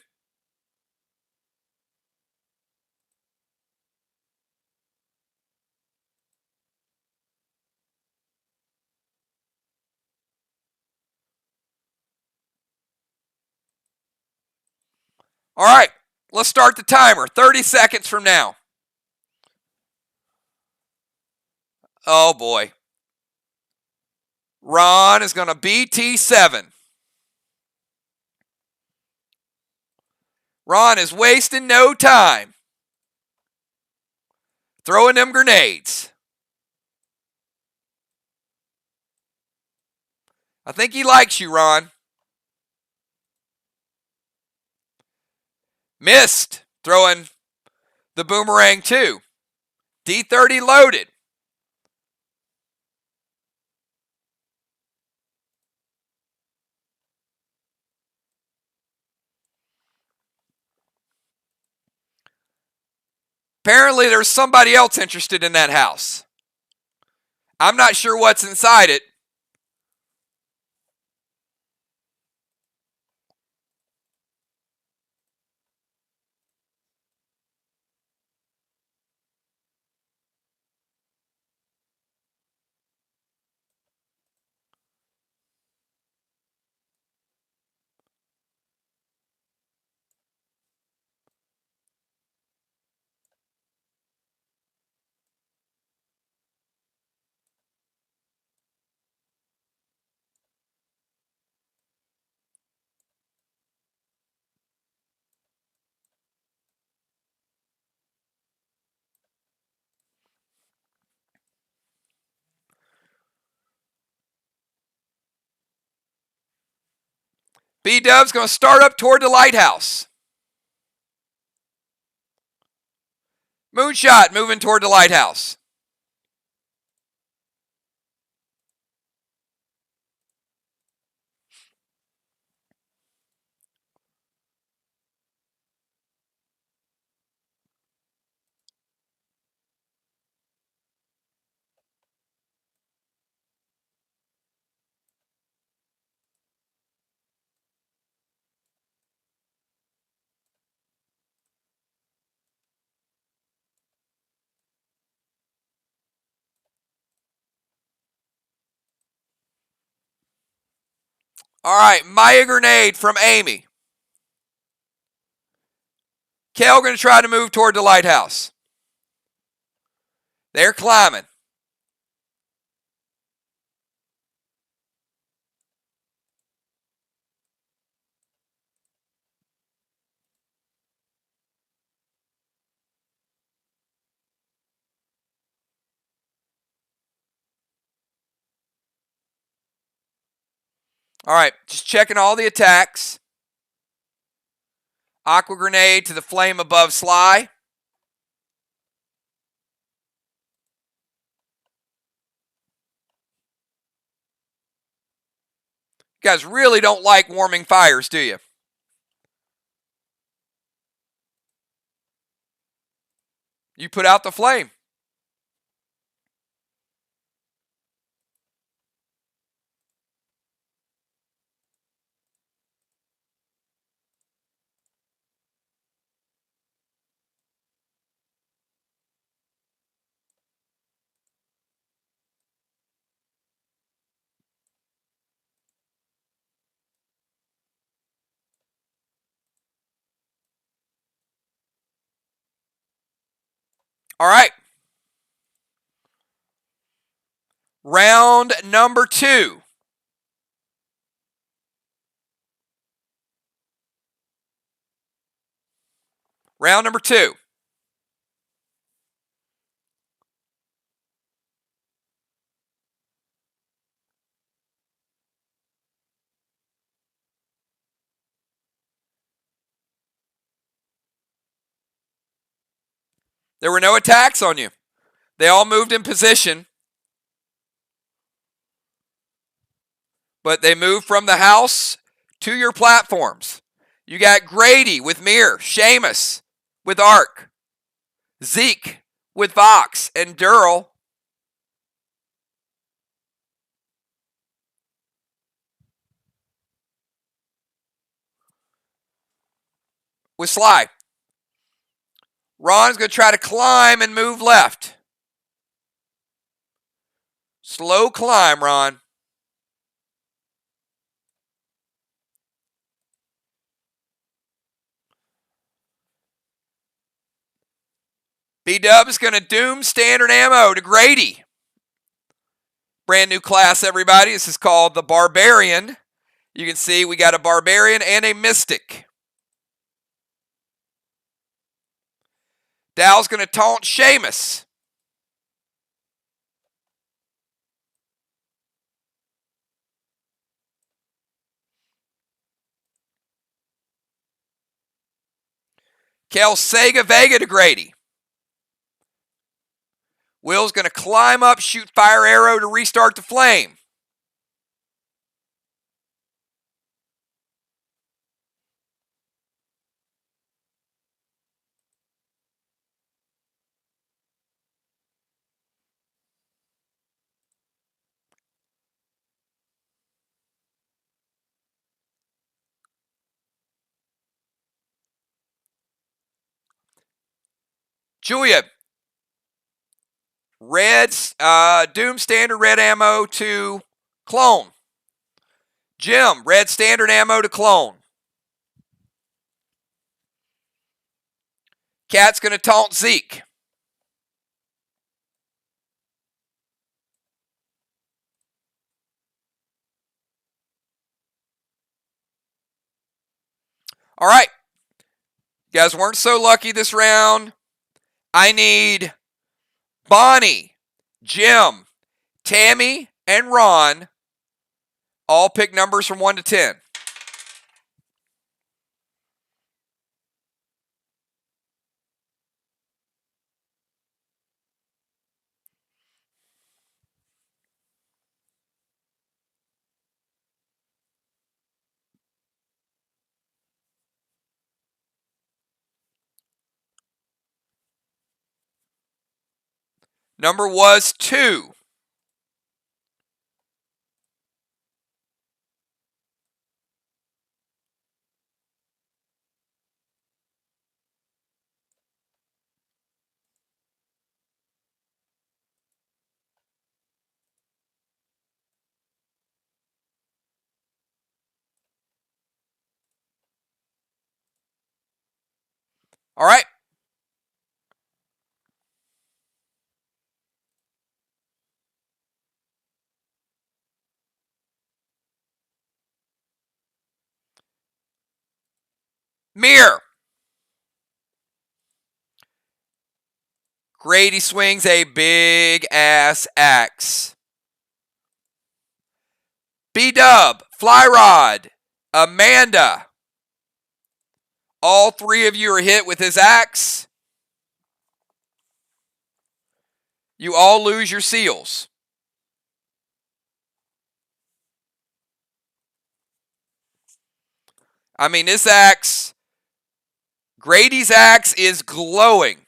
All right, let's start the timer. 30 seconds from now. Oh boy. Ron is going to BT7. Ron is wasting no time throwing them grenades. I think he likes you, Ron. Missed throwing the boomerang too. D30 loaded. Apparently there's somebody else interested in that house. I'm not sure what's inside it. B-Dub's going to start up toward the lighthouse. Moonshot moving toward the lighthouse. All right, Maya grenade from Amy. Kel going to try to move toward the lighthouse. They're climbing. All right, just checking all the attacks. Aqua grenade to the flame above Sly. You guys really don't like warming fires, do you? You put out the flame. All right. Round number 2. Round number 2. There were no attacks on you. They all moved in position. But they moved from the house to your platforms. You got Grady with Mir, Seamus with Ark, Zeke with Vox, and Durrell with Sly. Ron's going to try to climb and move left. Slow climb, Ron. B-Dub is going to doom standard ammo to Grady. Brand new class, everybody. This is called the Barbarian. You can see we got a Barbarian and a Mystic. Dow's going to taunt Seamus. Kel Sega Vega to Grady. Will's going to climb up, shoot fire arrow to restart the flame. Julia, red, Doom standard red ammo to Clone. Jim, red standard ammo to Clone. Cat's going to taunt Zeke. All right. You guys weren't so lucky this round. I need Bonnie, Jim, Tammy, and Ron. All pick numbers from 1 to 10. Number was 2. All right. Mirror. Grady swings a big ass axe. B-Dub, Fly Rod, Amanda. All 3 of you are hit with his axe. You all lose your seals. I mean, this axe, Grady's axe is glowing.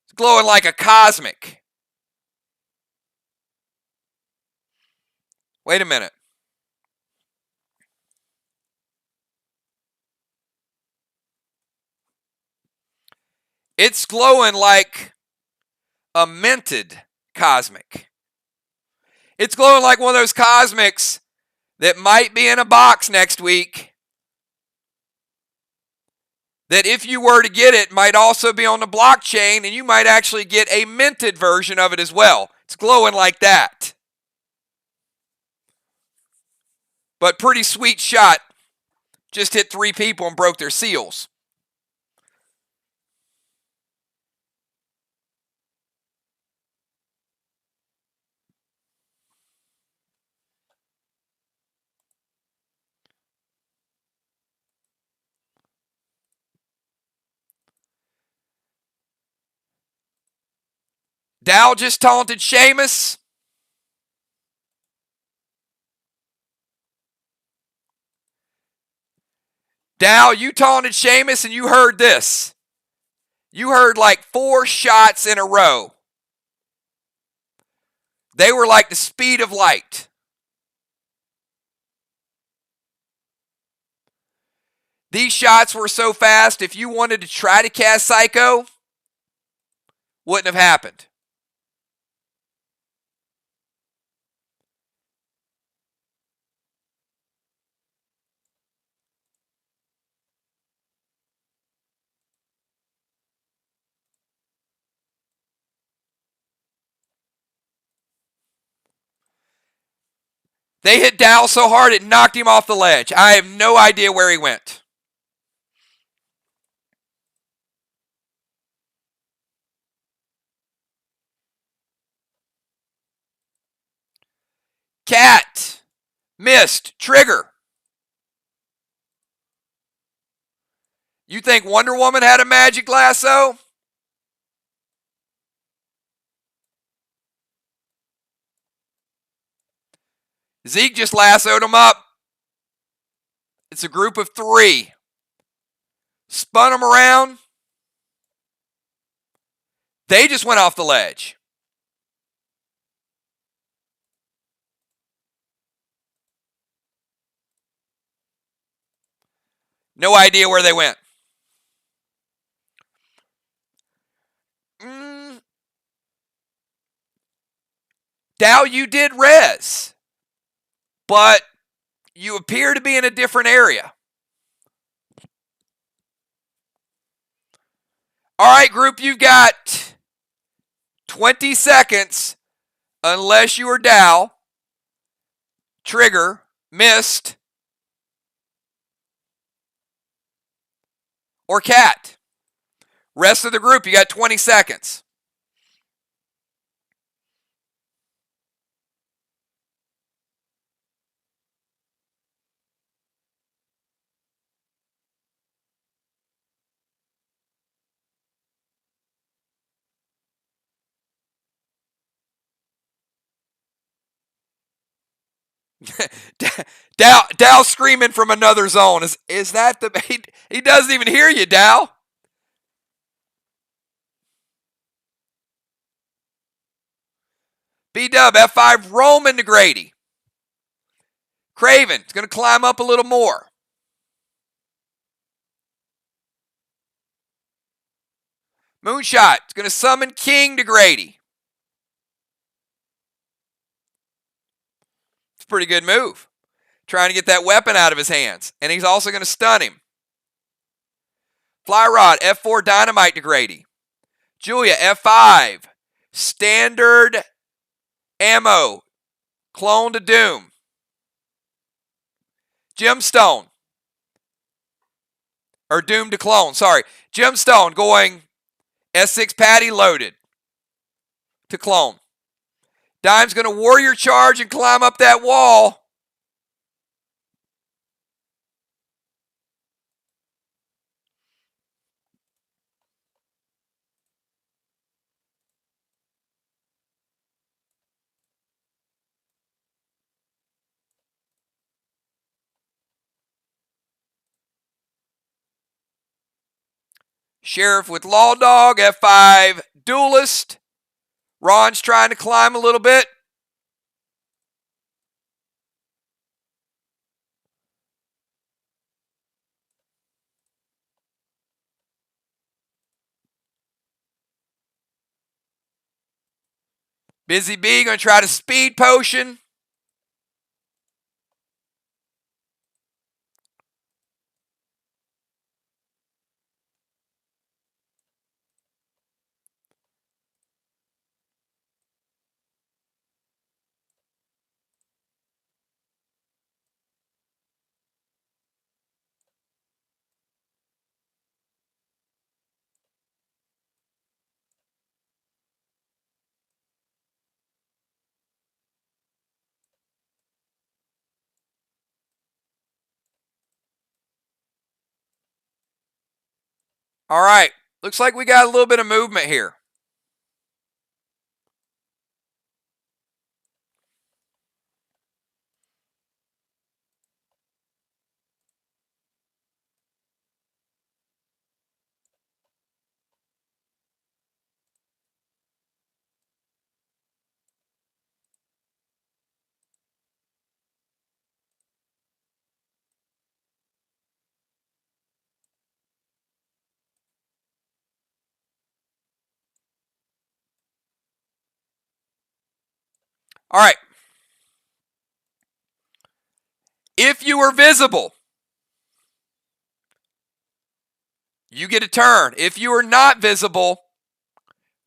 It's glowing like a cosmic. Wait a minute. It's glowing like a minted cosmic. It's glowing like one of those cosmics that might be in a box next week. That if you were to get it, might also be on the blockchain, and you might actually get a minted version of it as well. It's glowing like that. But pretty sweet shot. Just hit 3 people and broke their seals. Dow just taunted Seamus. Dow, you taunted Seamus and you heard this. You heard like 4 shots in a row. They were like the speed of light. These shots were so fast, if you wanted to try to cast Psycho, wouldn't have happened. They hit Dow so hard it knocked him off the ledge. I have no idea where he went. Cat. Missed. Trigger. You think Wonder Woman had a magic lasso? Zeke just lassoed him up. It's a group of 3. Spun them around. They just went off the ledge. No idea where they went. Dow, you did res, but you appear to be in a different area. All right, group, you've got 20 seconds unless you are Dow. Trigger, missed, or Cat. Rest of the group, you got 20 seconds. Dow screaming from another zone. Is that the... He doesn't even hear you, Dow. B-Dub, F5, Roman to Grady. Craven is going to climb up a little more. Moonshot is going to summon King to Grady. It's a pretty good move. Trying to get that weapon out of his hands. And he's also going to stun him. Fly Rod, F4, Dynamite to Grady. Julia, F5, Standard Ammo, Clone to Doom. Gemstone. Or Doom to Clone, sorry. Gemstone going S6 Patty loaded to Clone. Dime's going to Warrior Charge and climb up that wall. Sheriff with Law Dog, F5, Duelist. Ron's trying to climb a little bit. Busy Bee going to try to speed potion. All right. Looks like we got a little bit of movement here. All right. If you are visible, you get a turn. If you are not visible,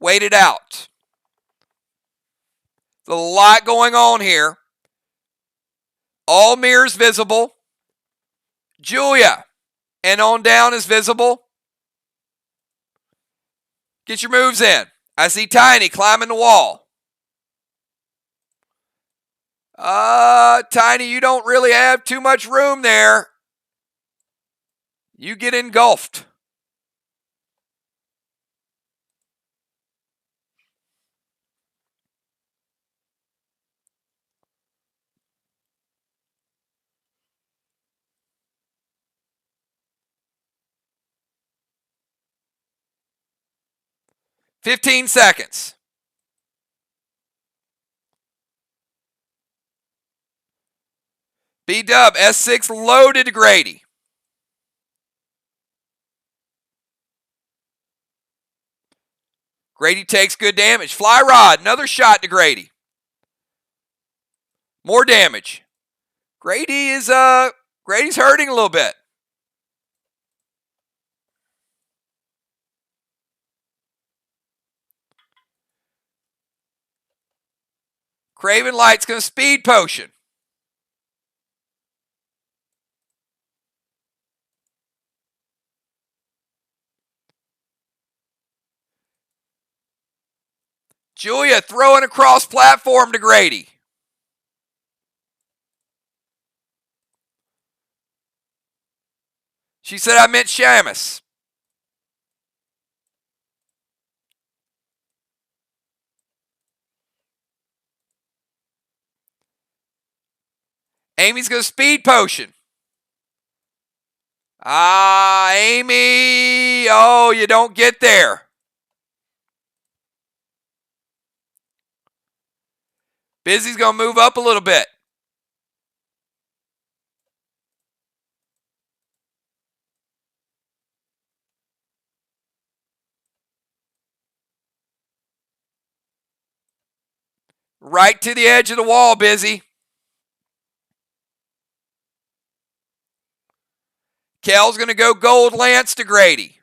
wait it out. There's a lot going on here. All mirrors visible. Julia. And on down is visible. Get your moves in. I see Tiny climbing the wall. Tiny, you don't really have too much room there. You get engulfed. $15 seconds. B-Dub, S6 loaded to Grady. Grady takes good damage. Fly Rod, another shot to Grady. More damage. Grady's hurting a little bit. Craven Light's going to speed potion. Julia throwing across platform to Grady. She said I meant Shamus. Amy's going to speed potion. Amy. Oh, you don't get there. Busy's going to move up a little bit. Right to the edge of the wall, Busy. Kel's going to go Gold Lance to Grady.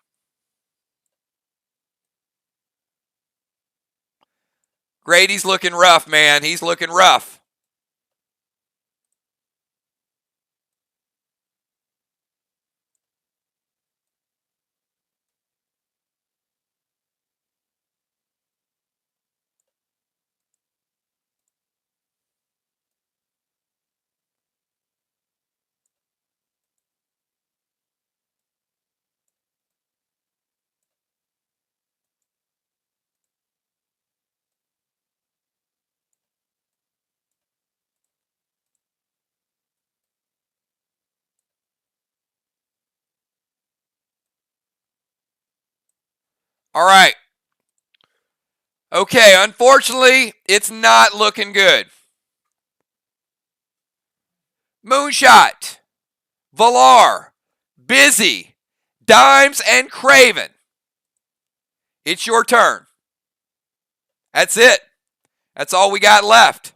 Grady's looking rough, man. He's looking rough. All right. Okay, unfortunately, it's not looking good. Moonshot, Valar, Busy, Dimes, and Craven. It's your turn. That's it. That's all we got left.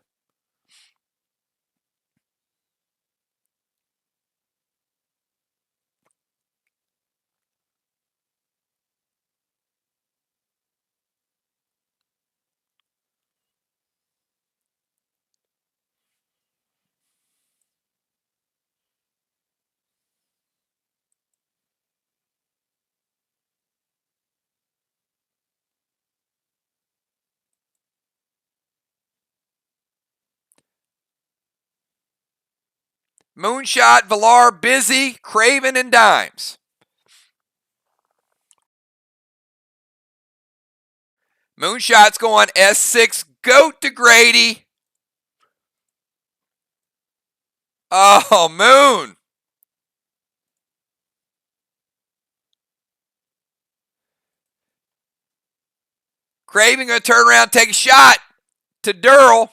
Moonshot, Valar, Busy, Craven, and Dimes. Moonshot's going S6, Goat to Grady. Oh, Moon. Craven going to turn around and take a shot to Durrell.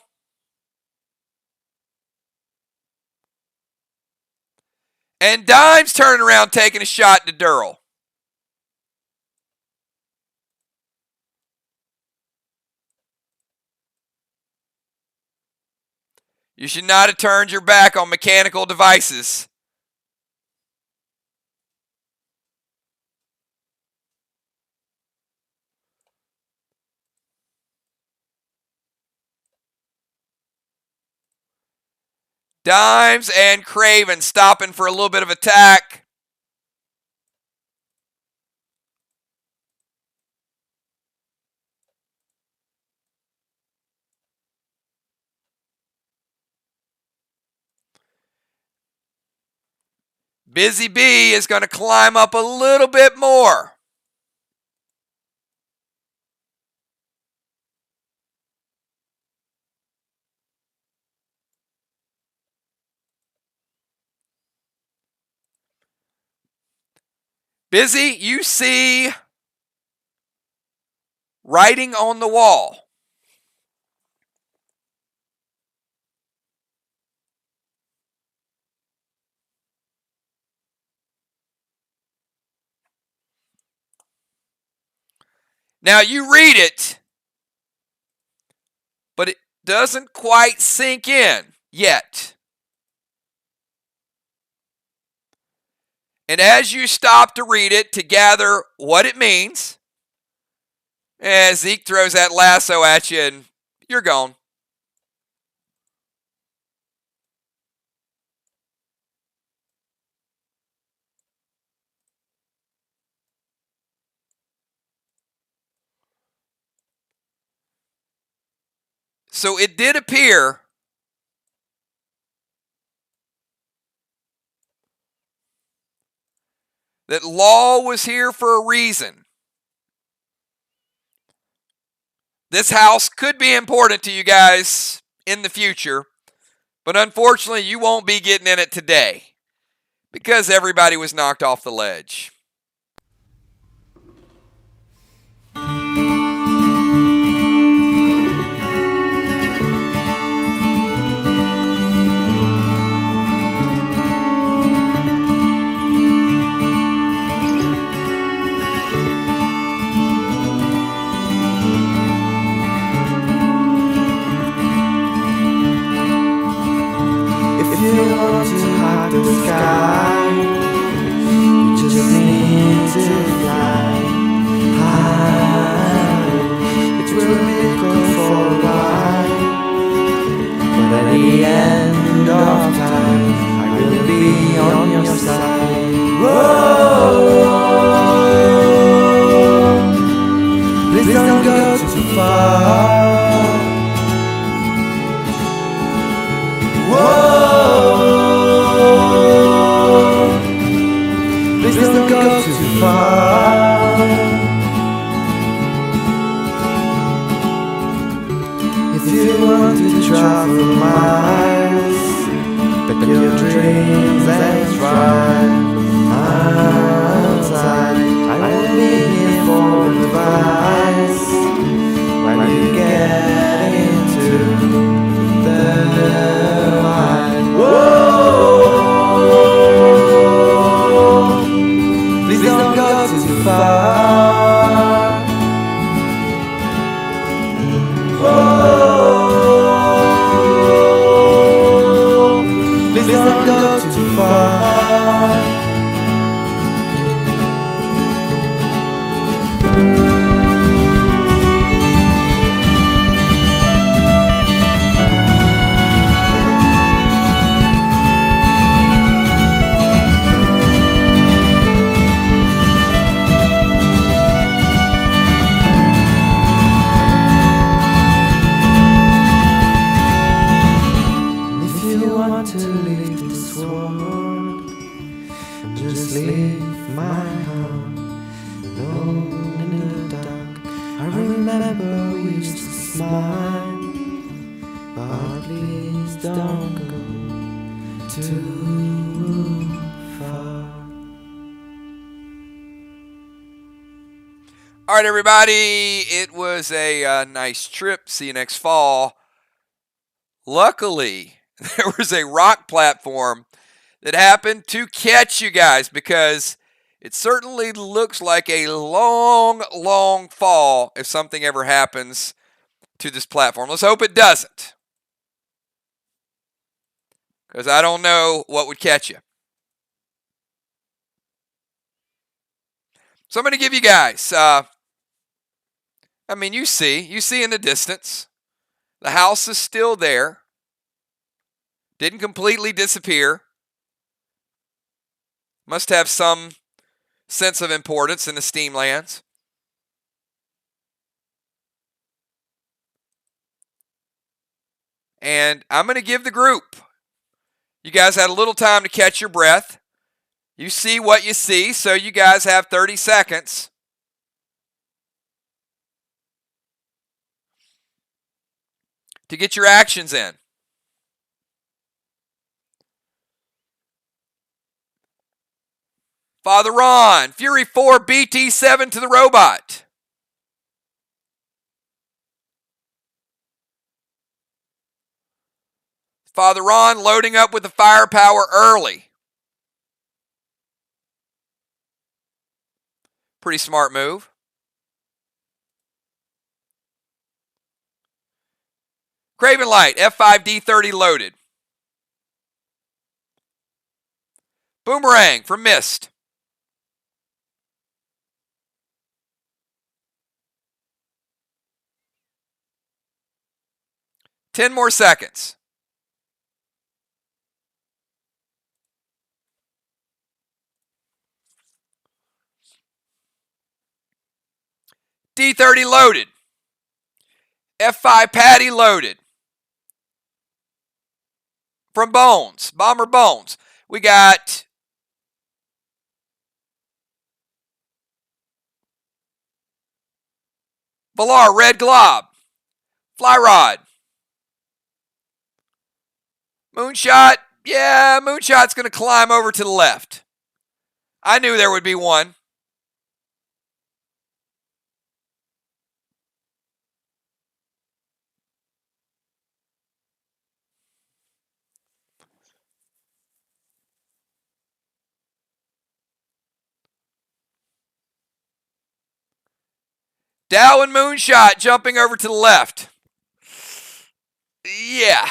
And Dimes turning around taking a shot to Durrell. You should not have turned your back on mechanical devices. Dimes and Craven stopping for a little bit of attack. Busy Bee is going to climb up a little bit more. Busy, you see writing on the wall. Now you read it, but it doesn't quite sink in yet. And as you stop to read it to gather what it means, as Zeke throws that lasso at you and you're gone. So it did appear that law was here for a reason. This house could be important to you guys in the future, but unfortunately you won't be getting in it today because everybody was knocked off the ledge. You want to hide the sky, you just need to fly high. It will be good for a while, but at the end of time, I will be on your side. Whoa, please don't go too far. Whoa, please don't go too far. If you want to travel miles, but your dreams ain't right outside, I will be here for advice when you get into the line. Whoa, please don't go too far. Whoa, please don't go too far. To leave this world, just leave my heart alone in the dark. I remember we used to smile, but please don't go too far. All right, everybody, it was a nice trip. See you next fall. Luckily, there was a rock platform that happened to catch you guys because it certainly looks like a long, long fall if something ever happens to this platform. Let's hope it doesn't, because I don't know what would catch you. So I'm going to give you guys, you see in the distance, the house is still there. Didn't completely disappear. Must have some sense of importance in the Steamlands. And I'm going to give the group. You guys had a little time to catch your breath. You see what you see, so you guys have 30 seconds. To get your actions in. Father Ron, Fury 4, BT7 to the robot. Father Ron loading up with the firepower early. Pretty smart move. Craven Light, F5D30 loaded. Boomerang from Mist. Ten more seconds. D30 loaded. F5 Patty loaded. From Bones, Bomber Bones, we got Valar Red Glob. Fly Rod. Moonshot. Yeah, Moonshot's going to climb over to the left. I knew there would be one. Dow and Moonshot jumping over to the left. Yeah.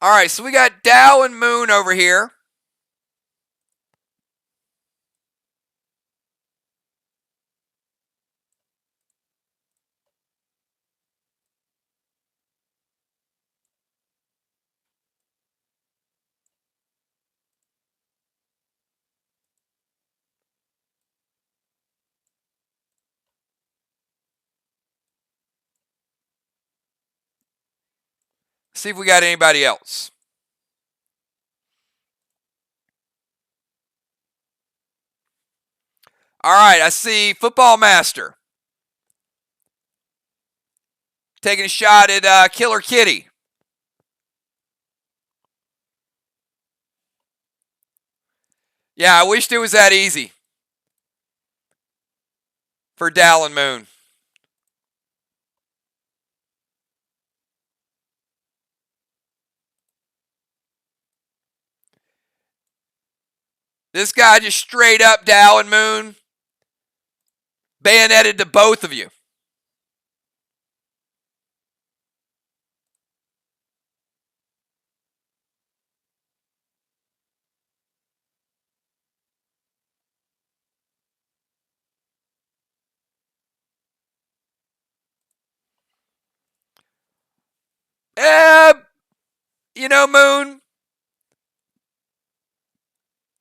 All right, so we got Dow and Moon over here. See if we got anybody else. All right, I see Football Master taking a shot at Killer Kitty. Yeah, I wished it was that easy for Dow and Moon. This guy just straight up Dow and Moon bayoneted to both of you. You know, Moon,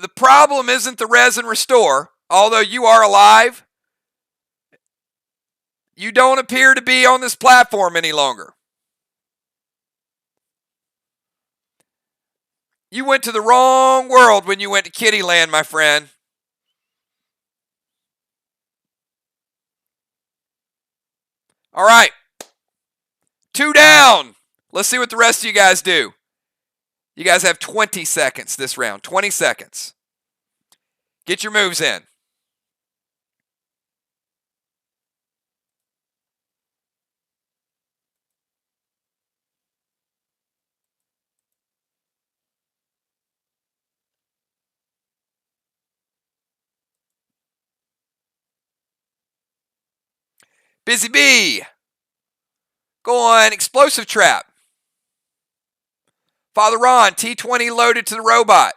the problem isn't the res and restore. Although you are alive, you don't appear to be on this platform any longer. You went to the wrong world when you went to Kittyland, my friend. All right. 2 down. Let's see what the rest of you guys do. You guys have 20 seconds this round. 20 seconds. Get your moves in. Busy Bee. Go on Explosive Trap. Father Ron, T20 loaded to the robot.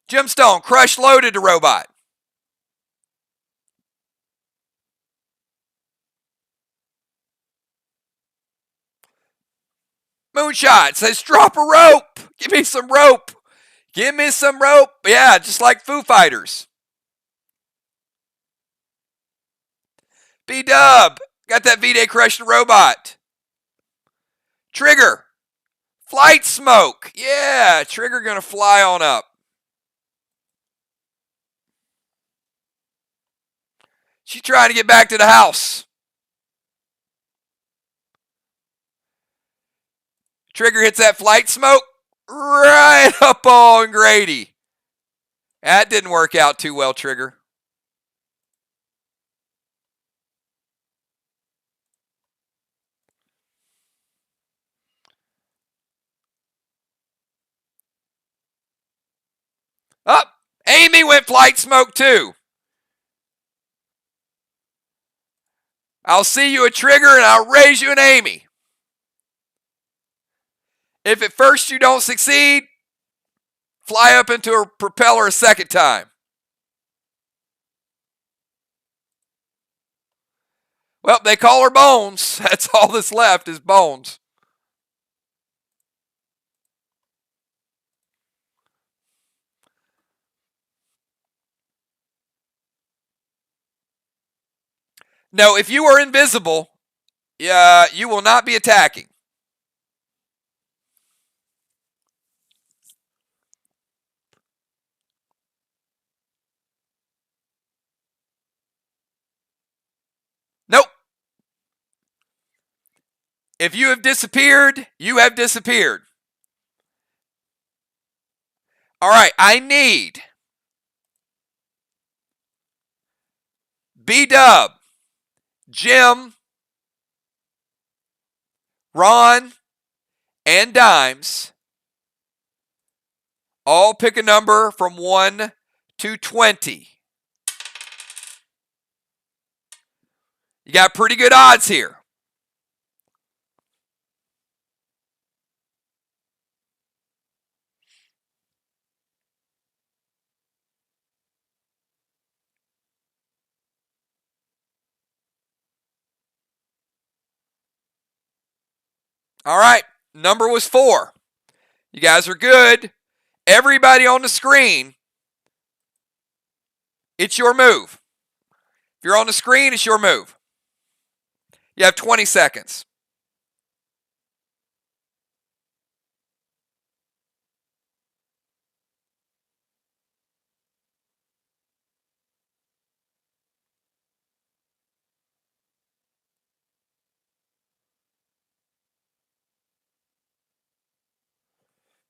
Gemstone, Crush loaded to robot. Moonshot says, drop a rope. Give me some rope. Give me some rope. Yeah, just like Foo Fighters. B-Dub, got that V-Day Crush the robot. Trigger, Flight Smoke. Yeah, Trigger gonna fly on up. She's trying to get back to the house. Trigger hits that Flight Smoke right up on Grady. That didn't work out too well, Trigger. Up. Amy went Flight Smoke too. I'll see you a Trigger and I'll raise you an Amy. If at first you don't succeed, fly up into a propeller a second time. Well, they call her Bones. That's all that's left is Bones. No, if you are invisible, you will not be attacking. Nope. If you have disappeared, you have disappeared. All right, I need B-Dub, Jim, Ron, and Dimes. All pick a number from 1 to 20. You got pretty good odds here. All right, number was 4. You guys are good. Everybody on the screen, it's your move. If you're on the screen, it's your move. You have 20 seconds.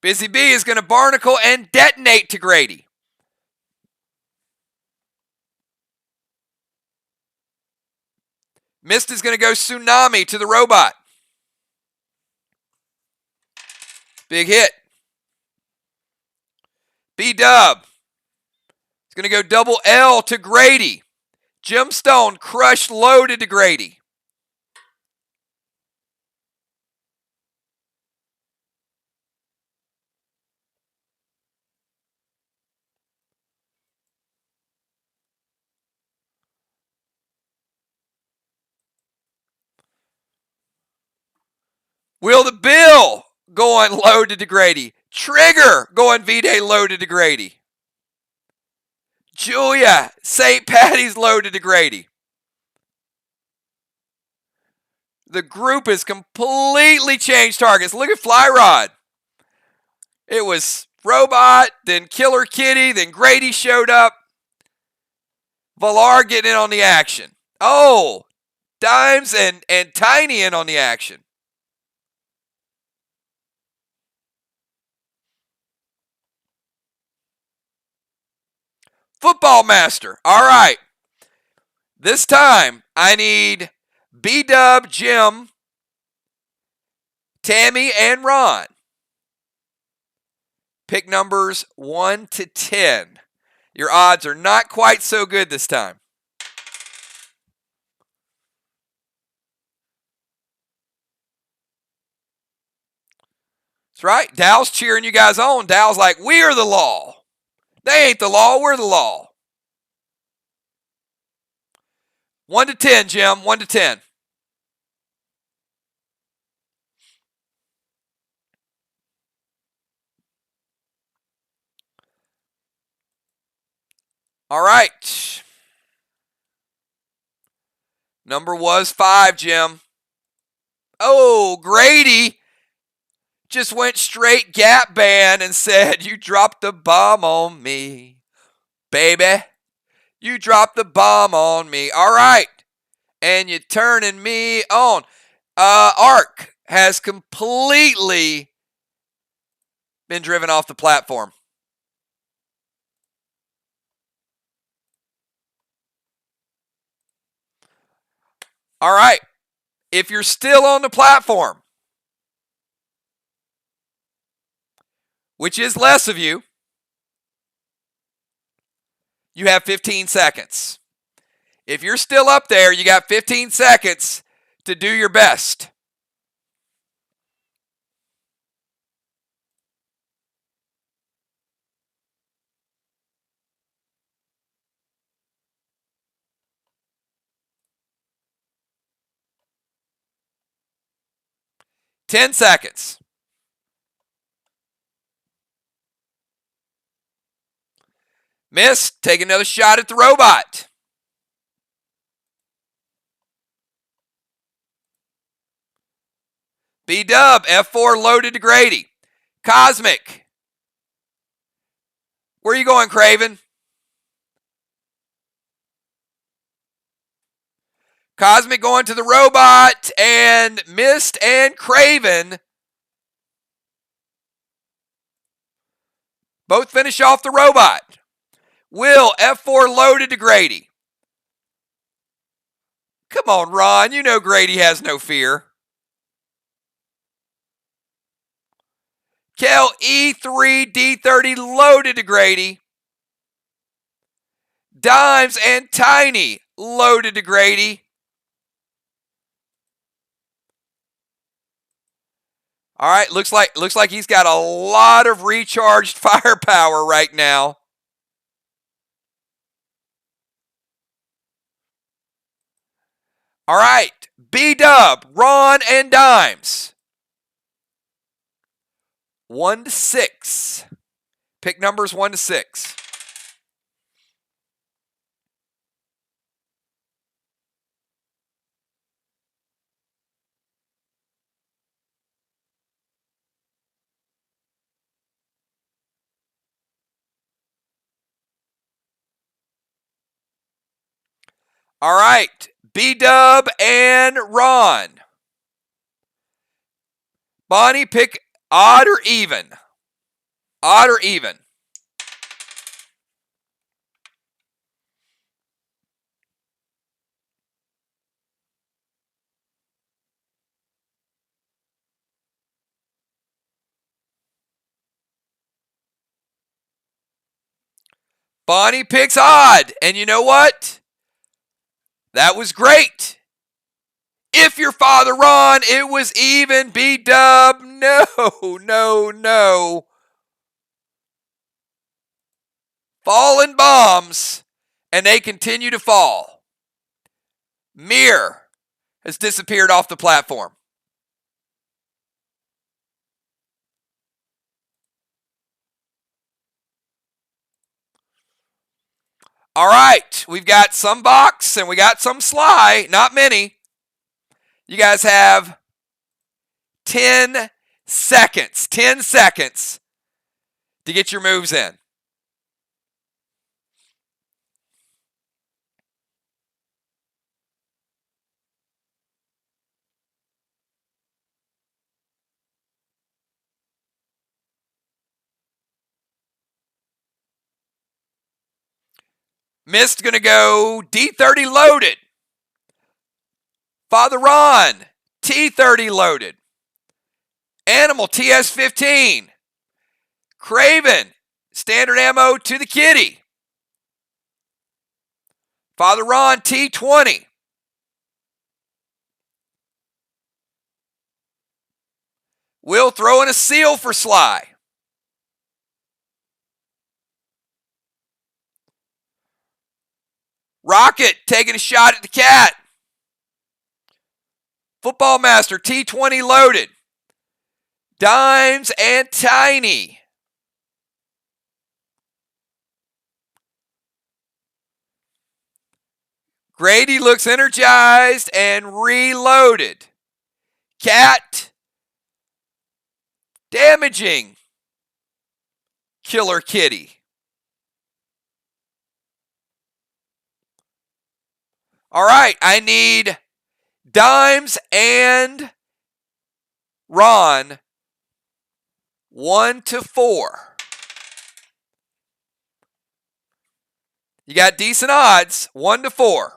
Busy Bee is going to barnacle and detonate to Grady. Mist is going to go tsunami to the robot. Big hit. B-Dub is going to go double L to Grady. Gemstone Crush loaded to Grady. Will the Bill going loaded to Grady. Trigger going V-Day loaded to Grady. Julia, St. Patty's loaded to Grady. The group has completely changed targets. Look at Fly Rod. It was Robot, then Killer Kitty, then Grady showed up. Valar getting in on the action. Oh, Dimes and Tiny in on the action. Football Master. All right. This time, I need B-Dub, Jim, Tammy, and Ron. Pick numbers 1 to 10. Your odds are not quite so good this time. That's right. Dow's cheering you guys on. Dow's like, we are the law. They ain't the law. We're the law. 1 to 10, Jim. 1 to 10. All right. Number was 5, Jim. Oh, Grady just went straight Gap Band and said, you dropped the bomb on me. Baby, you dropped the bomb on me. All right. And you're turning me on. Ark has completely been driven off the platform. All right. If you're still on the platform, which is less of you, you have 15 seconds. If you're still up there, you got 15 seconds to do your best. Ten seconds. Miss, take another shot at the robot. B-Dub, F4 loaded to Grady. Cosmic. Where are you going, Craven? Cosmic going to the robot, and Mist and Craven both finish off the robot. Will, F4 loaded to Grady. Come on, Ron. You know Grady has no fear. Kel, E3, D30 loaded to Grady. Dimes and Tiny loaded to Grady. All right, looks like he's got a lot of recharged firepower right now. All right, B-Dub, Ron, and Dimes. 1 to 6. Pick numbers 1 to 6. All right, B-Dub and Ron. Bonnie, pick odd or even. Odd or even. Bonnie picks odd. And you know what? That was great. If your father, Ron, it was even. B-Dub, no, no, no. Fallen bombs, and they continue to fall. Mir has disappeared off the platform. All right, we've got some box and we got some sly, not many. You guys have 10 seconds, 10 seconds to get your moves in. Mist going to go D30 loaded. Father Ron, T30 loaded. Animal, TS15. Craven, standard ammo to the kitty. Father Ron, T20. Will throwing a seal for Sly. Rocket taking a shot at the cat. Football Master, T20 loaded. Dimes and Tiny. Grady looks energized and reloaded. Cat. Damaging. Killer Kitty. All right, I need Dimes and Ron 1 to 4. You got decent odds, 1 to 4.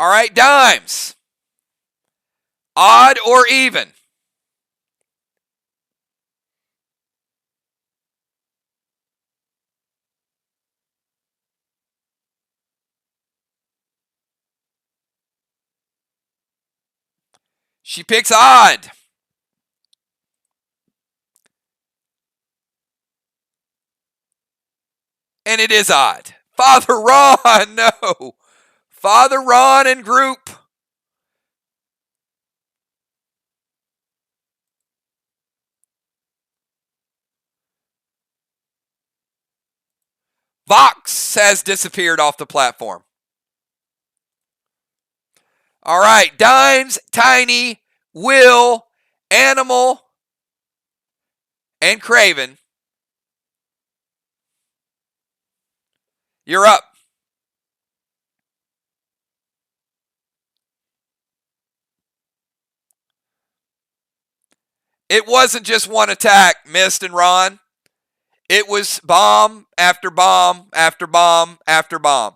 All right, Dimes. Odd or even? She picks odd. And it is odd. Father Ron, no. Father Ron and group. Vox has disappeared off the platform. All right, Dimes, Tiny, Will, Animal, and Craven. You're up. It wasn't just one attack, Mist and Ron. It was bomb after bomb after bomb after bomb.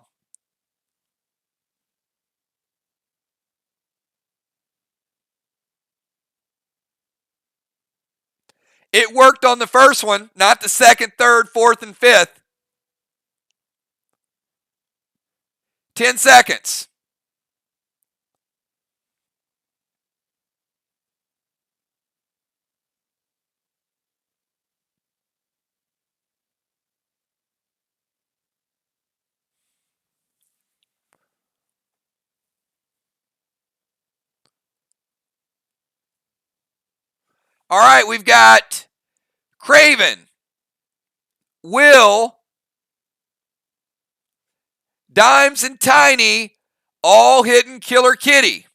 It worked on the first one, not the second, third, fourth, and fifth. 10 seconds. All right, we've got Craven, Will, Dimes, and Tiny all hitting Killer Kitty.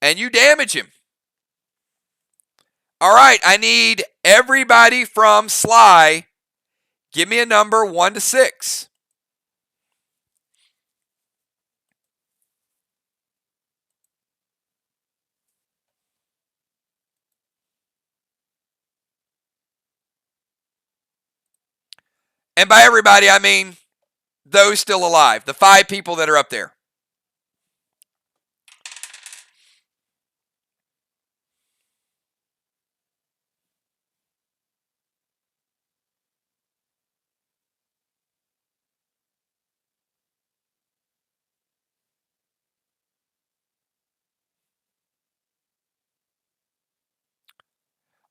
And you damage him. All right, I need everybody from Sly. Give me a number 1 to 6. And by everybody, I mean those still alive, the 5 people that are up there.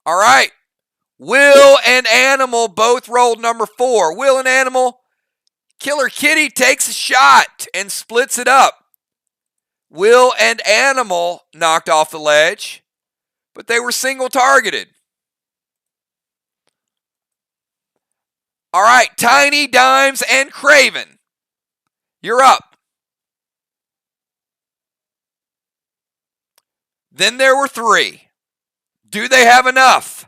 All right. Will and Animal both rolled number 4. Will and Animal, Killer Kitty takes a shot and splits it up. Will and Animal knocked off the ledge, but they were single targeted. All right, Tiny, Dimes, and Craven. You're up. Then there were 3. Do they have enough?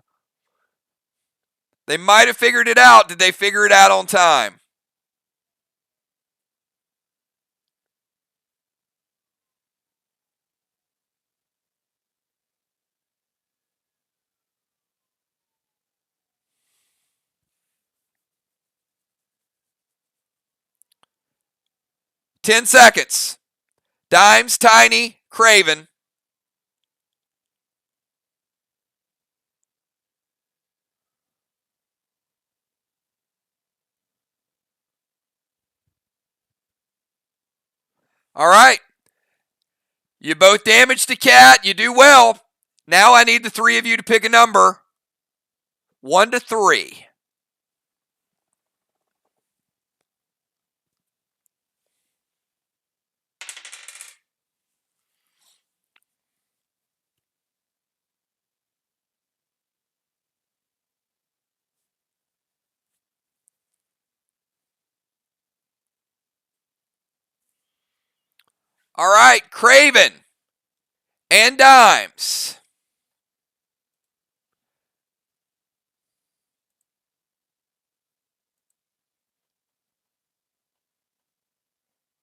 They might have figured it out. Did they figure it out on time? 10 seconds. Dimes, Tiny, Craven. All right. You both damaged the cat. You do well. Now I need the three of you to pick a number. 1 to 3. All right, Craven and Dimes.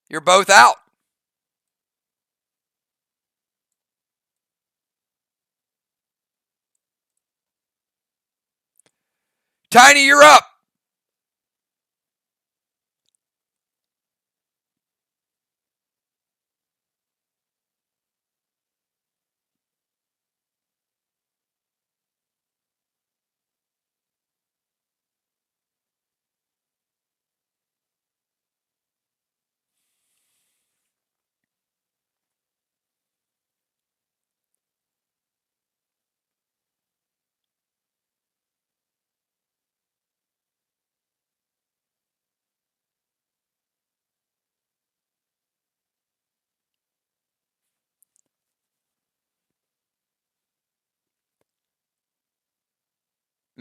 You're both out. Tiny, you're up.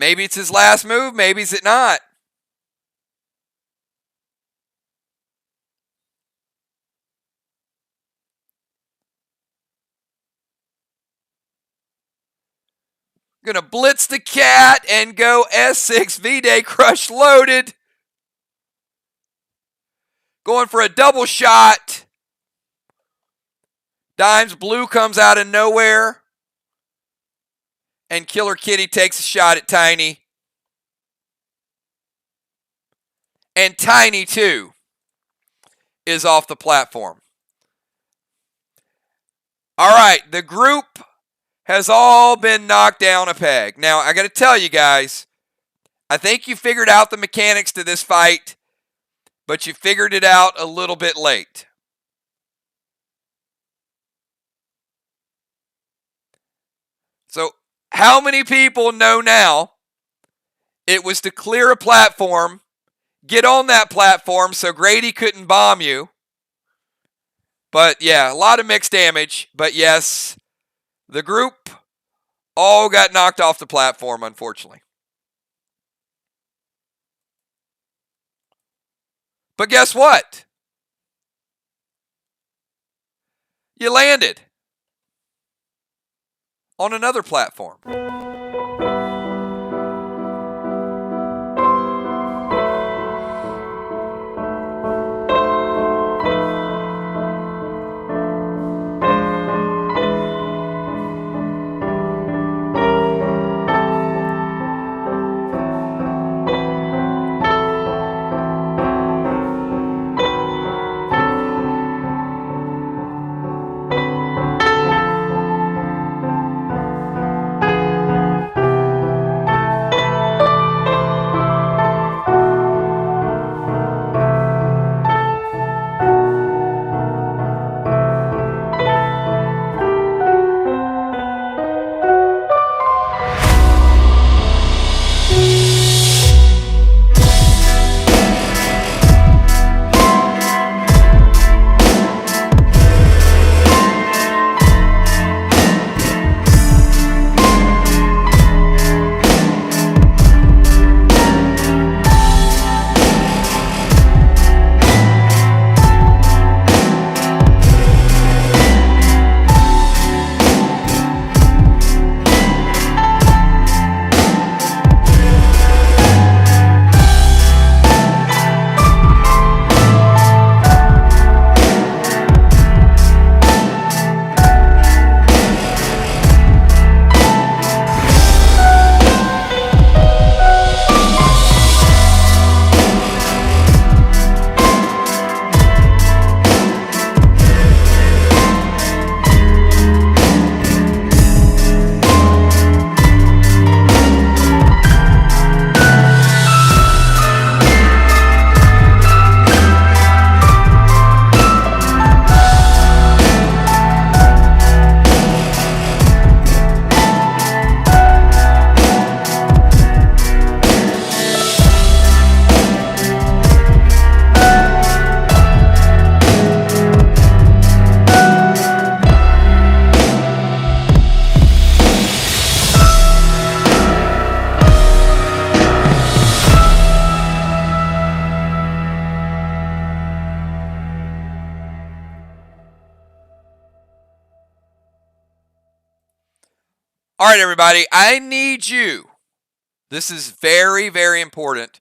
Maybe it's his last move. Maybe it's not. Gonna blitz the cat and go S6 V-Day Crush loaded. Going for a double shot. Dimes Blue comes out of nowhere. And Killer Kitty takes a shot at Tiny. And Tiny, too, is off the platform. All right, the group has all been knocked down a peg. Now, I got to tell you guys, I think you figured out the mechanics to this fight, but you figured it out a little bit late. So, how many people know now it was to clear a platform, get on that platform so Grady couldn't bomb you? But yeah, a lot of mixed damage. But yes, the group all got knocked off the platform, unfortunately. But guess what? You landed on another platform. All right, everybody, I need you. This is very, very important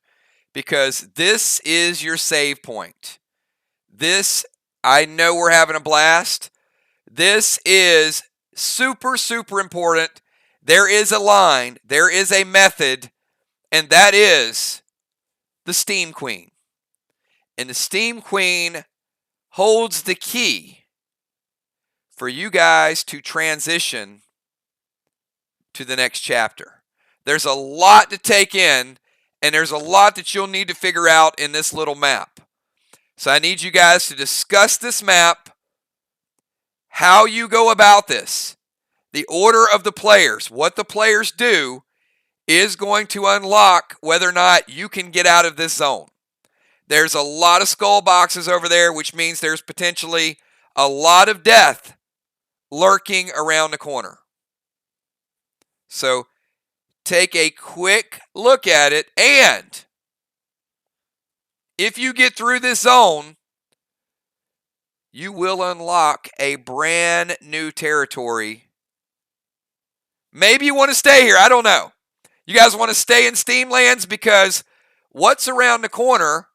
because this is your save point. This, I know we're having a blast. This is super, super important. There is a line, there is a method, and that is the Steam Queen. And the Steam Queen holds the key for you guys to transition to the next chapter. There's a lot to take in, and there's a lot that you'll need to figure out in this little map. So I need you guys to discuss this map, how you go about this, the order of the players, what the players do is going to unlock whether or not you can get out of this zone. There's a lot of skull boxes over there, which means there's potentially a lot of death lurking around the corner. So take a quick look at it, and if you get through this zone, you will unlock a brand new territory. Maybe you want to stay here, I don't know. You guys want to stay in Steamlands because what's around the corner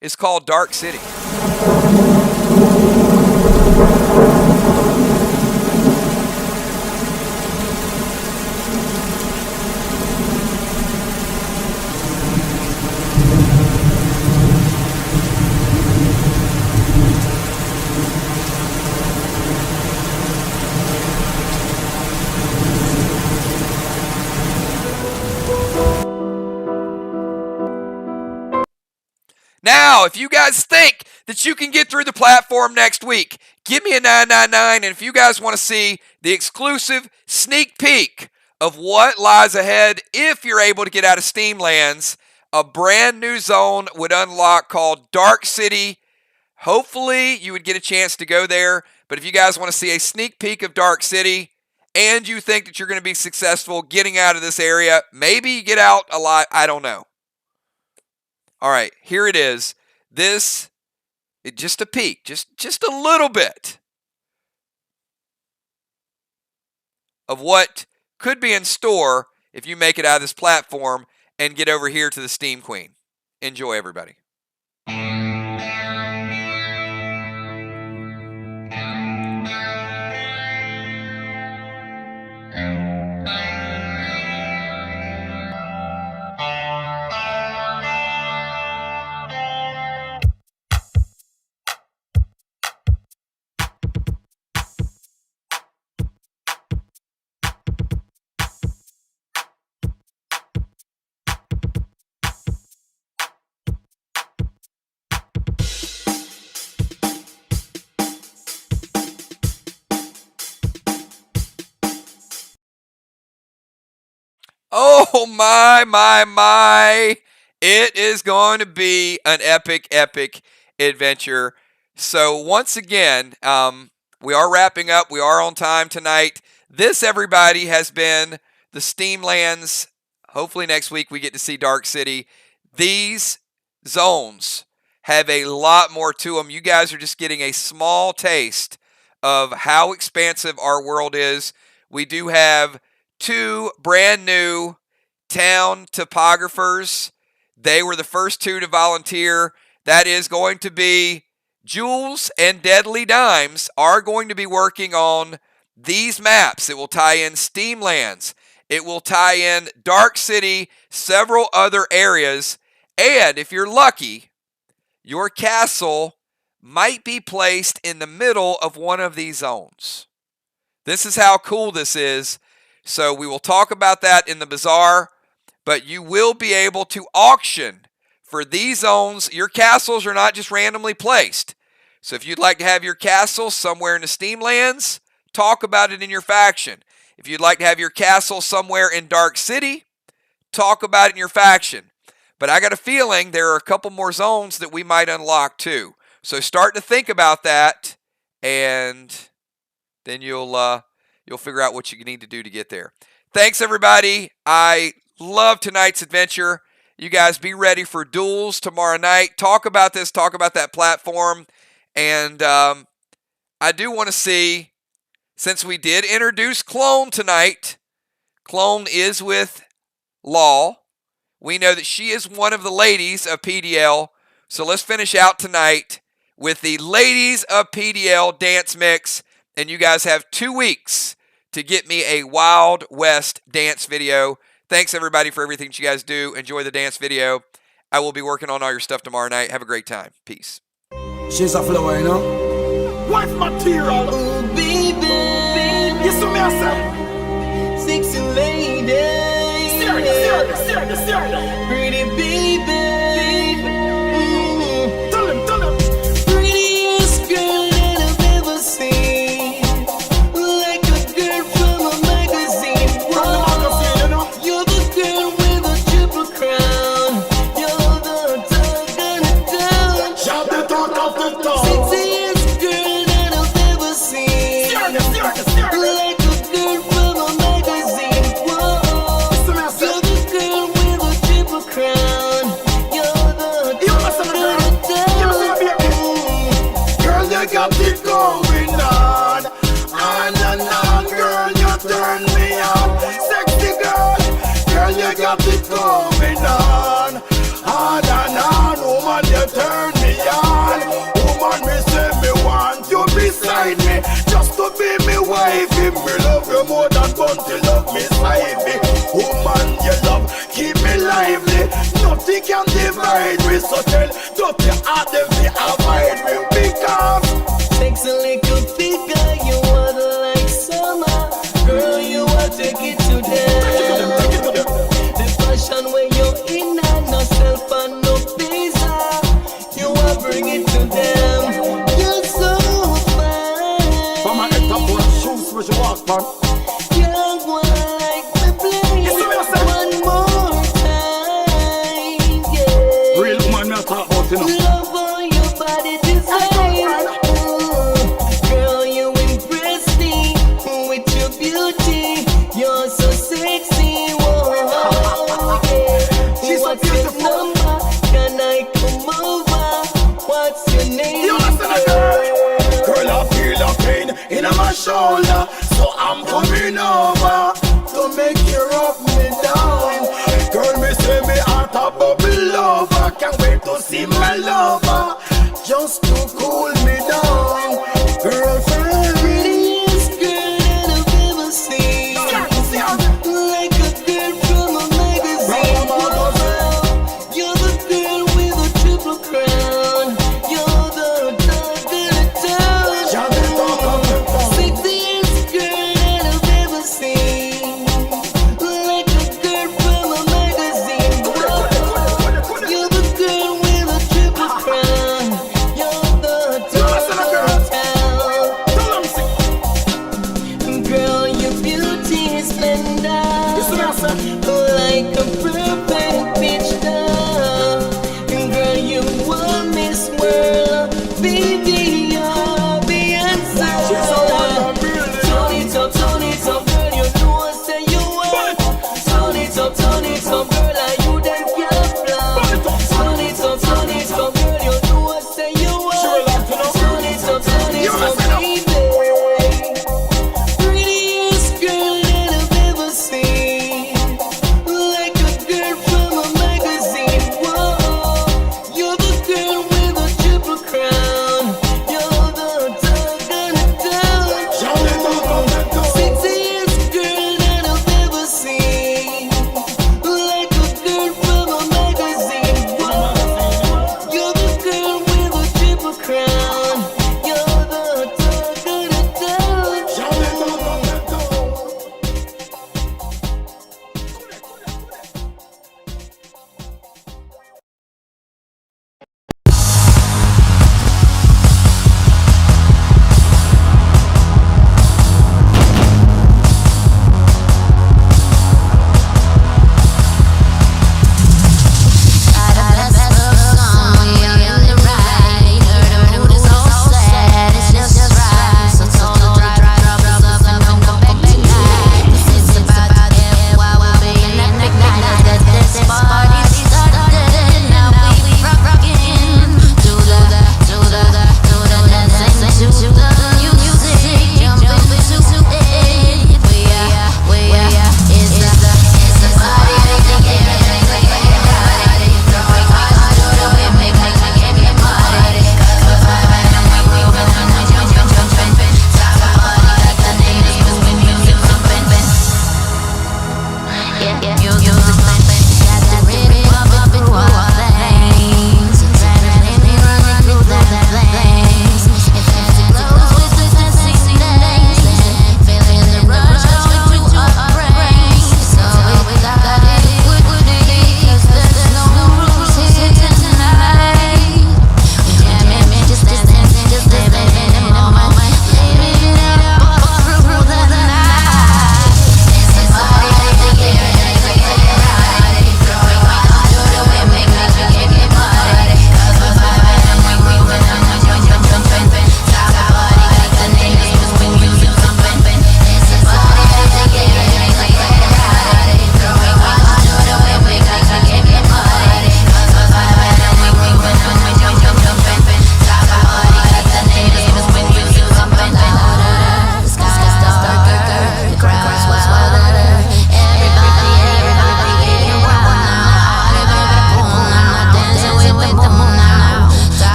is called Dark City. Now, if you guys think that you can get through the platform next week, give me a 999. And if you guys want to see the exclusive sneak peek of what lies ahead if you're able to get out of Steamlands, a brand new zone would unlock called Dark City. Hopefully, you would get a chance to go there. But if you guys want to see a sneak peek of Dark City and you think that you're going to be successful getting out of this area, maybe you get out alive, I don't know. All right, here it is. This is just a peek, just a little bit of what could be in store if you make it out of this platform and get over here to the Steam Queen. Enjoy, everybody. Oh, my. It is going to be an epic, epic adventure. So once again, we are wrapping up. We are on time tonight. This, everybody, has been the Steamlands. Hopefully next week we get to see Dark City. These zones have a lot more to them. You guys are just getting a small taste of how expansive our world is. We do have 2 brand new town topographers. They were the first 2 to volunteer. That is going to be Jules and Deadly Dimes are going to be working on these maps. It will tie in Steamlands. It will tie in Dark City, several other areas. And if you're lucky, your castle might be placed in the middle of one of these zones. This is how cool this is. So we will talk about that in the bazaar, but you will be able to auction for these zones. Your castles are not just randomly placed. So if you'd like to have your castle somewhere in the Steamlands, talk about it in your faction. If you'd like to have your castle somewhere in Dark City, talk about it in your faction. But I got a feeling there are a couple more zones that we might unlock too. So start to think about that, and then you'll figure out what you need to do to get there. Thanks, everybody. I love tonight's adventure. You guys be ready for duels tomorrow night. Talk about this. Talk about that platform. And I do want to see, since we did introduce Clone tonight, Clone is with Law. We know that she is one of the ladies of PDL. So let's finish out tonight with the ladies of PDL dance mix. And you guys have 2 weeks to get me a Wild West dance video. Thanks, everybody, for everything that you guys do. Enjoy the dance video. I will be working on all your stuff tomorrow night. Have a great time. Peace. She's a flower, you know? Wife material. Oh, baby. You see me, I say? Sexy lady. Serious. Pretty baby. Tell him. Prettiest girl that I've ever seen. Like a girl from a magazine. From the magazine, you know? You're the girl with a triple crown. You're the talk of the town. Shout the talk of the town. Sexiest girl that I've ever seen. Serious. Like a girl from a magazine. Whoa. Listen me, I say. You're the girl with a triple crown. You're the You listen talk to me, of the you listen to me, baby. town. Girl, you got it going on. On, girl, you turn me on. Sexy girl, you got it going on. On, woman, you turn me on. Woman, me say me want you beside me, just to be me wifey. Me love you more than bunty love me side. Woman, you love, keep me lively. Nothing can divide me, so tell dirty heart them to avoid me because Sexy little figure, you water like summer. Girl, you are take it to them. take it to them. The fashion where you're in and no self and no visa. You are bring it to them. You're so fine. From my head top of shoes where she walk, man. Young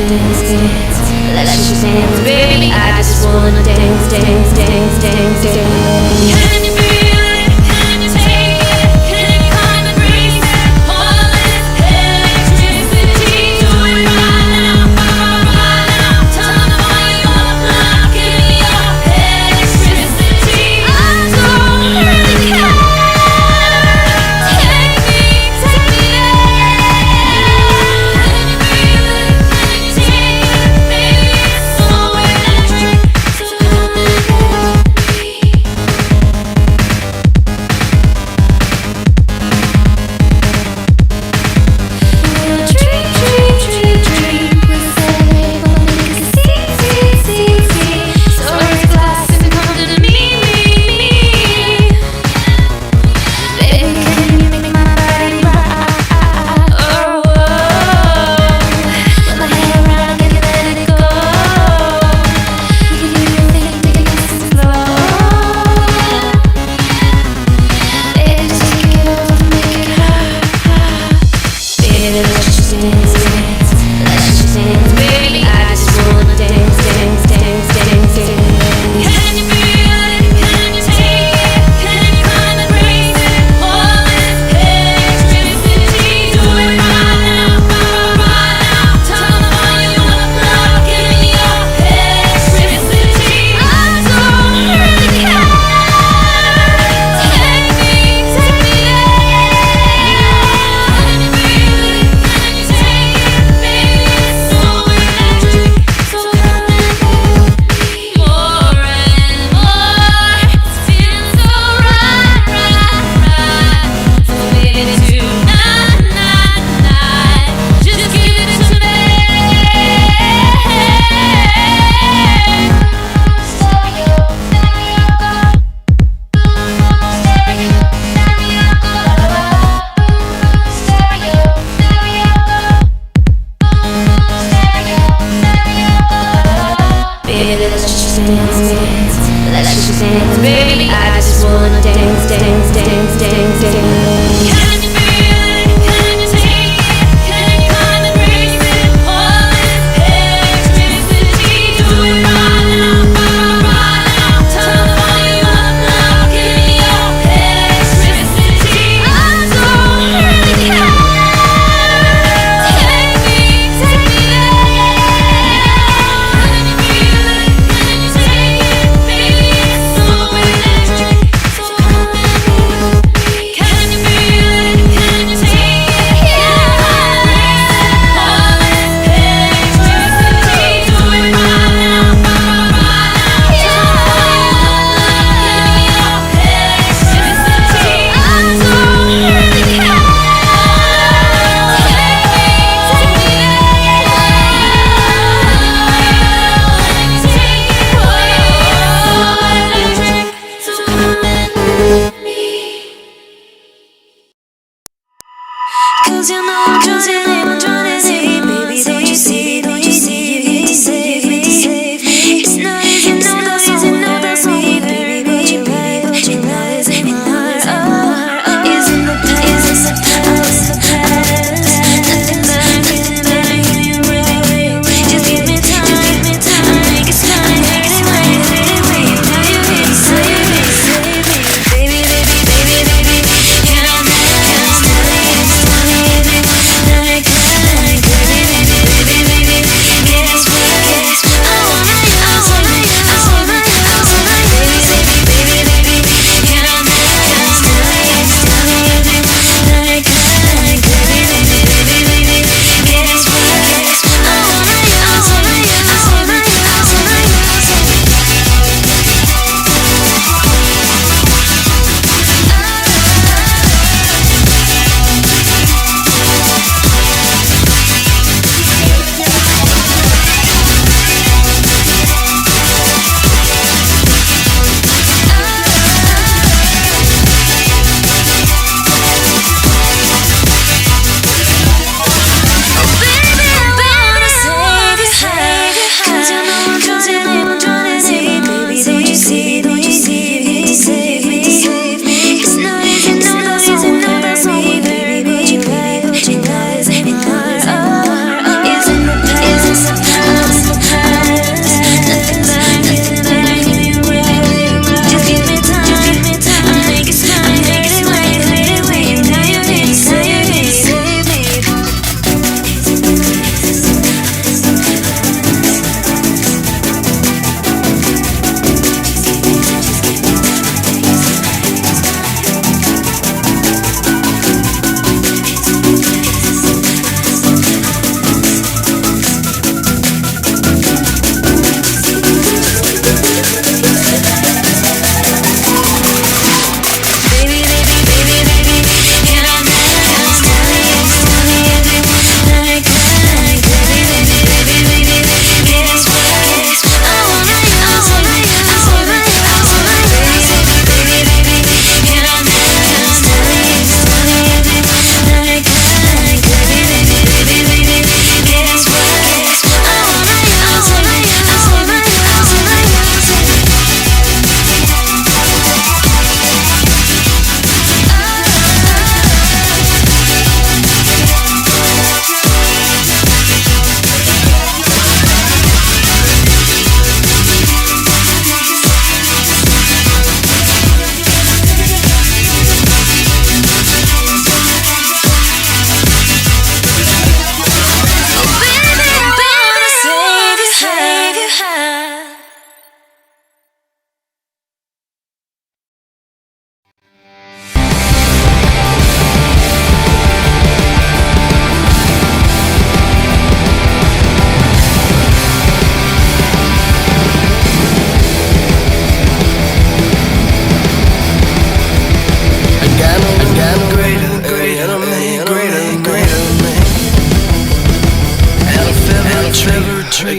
Let's just dance, baby. I just wanna dance, dance, dance, dance, dance. Can you feel it? Can you take it? Can you come and breathe it? All this electricity, do it right now, right now. Turn the volume up, give me your electricity. I don't really care. Take me there. Can you feel it? Can you take it, baby? It's so electric, so come and get me. Dream, we'll celebrate what we can see. So raise a glass and come to me. Baby, can you make my body rock? Oh, put my hair around and let it go. You can do your thing, take it nice and slow. Baby, just take it over, make it hurt. Baby, let's just dance, baby. I just wanna dance, dance, dance, dance, dance. Can you feel it? Can you take it? Can you come and breathe it? All this electricity, do it right now, right now. Turn the volume up, give me your electricity. I don't really care. Take me there. Can you feel it? Can you take it, baby? It's so electric, so come and get me. More and more, it's feeling so right. So baby, tonight, just give it to me. Stereo, baby, let's just dance, baby. I just wanna dance, dance, dance, dance, dance. Can you feel it? Can you take it? Can you come and breathe it? All this electricity, do it right now, right now. Turn the volume up, give me your electricity. I don't really care. Take me there. Can you feel it? Can you take it, baby? It's so electric, so come and get me. Can you feel it?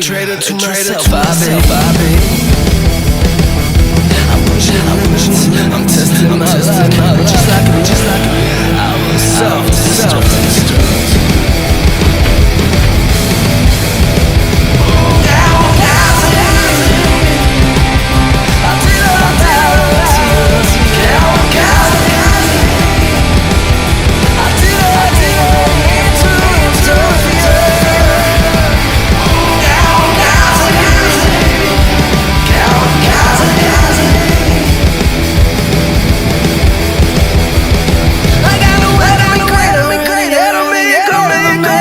traitor to myself, baby. I'm pushing limits, I'm testing my luck, just like I was self-destruct. I got no way to be great, I don't mean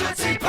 That's a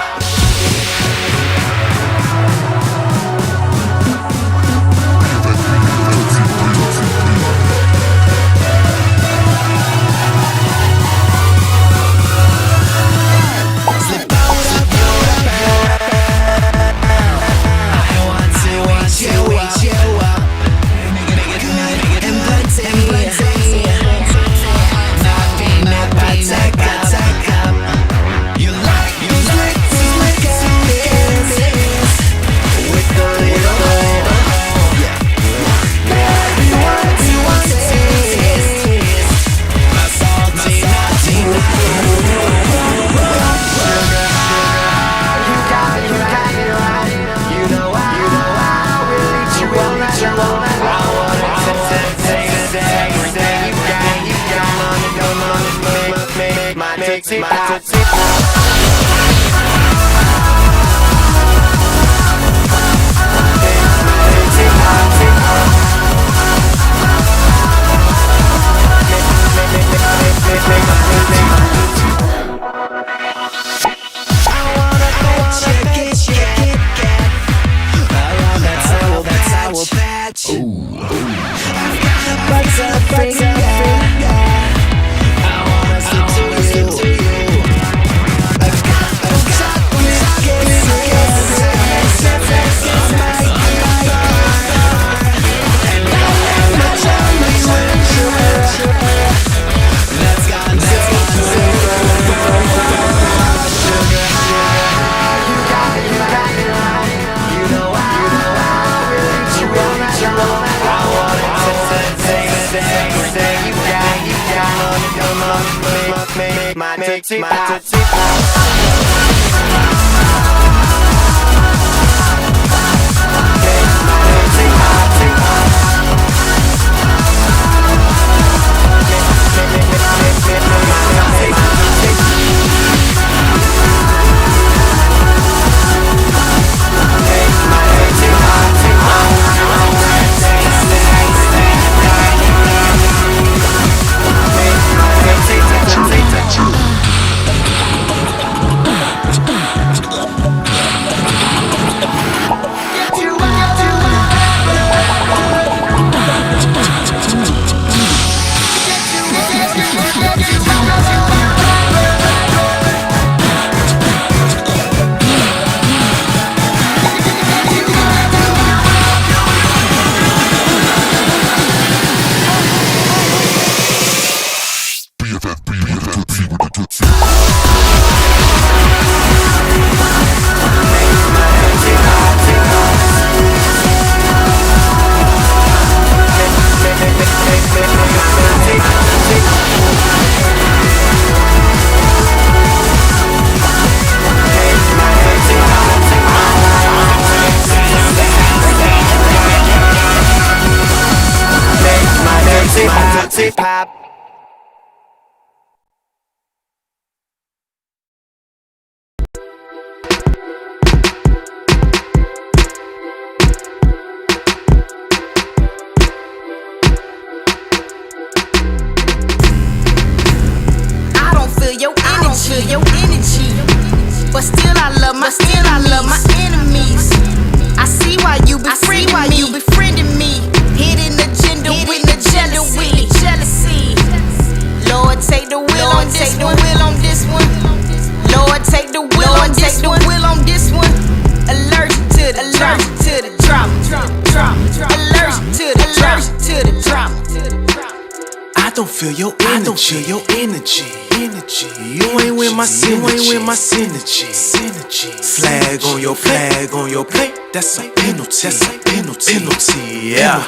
penalty, yeah.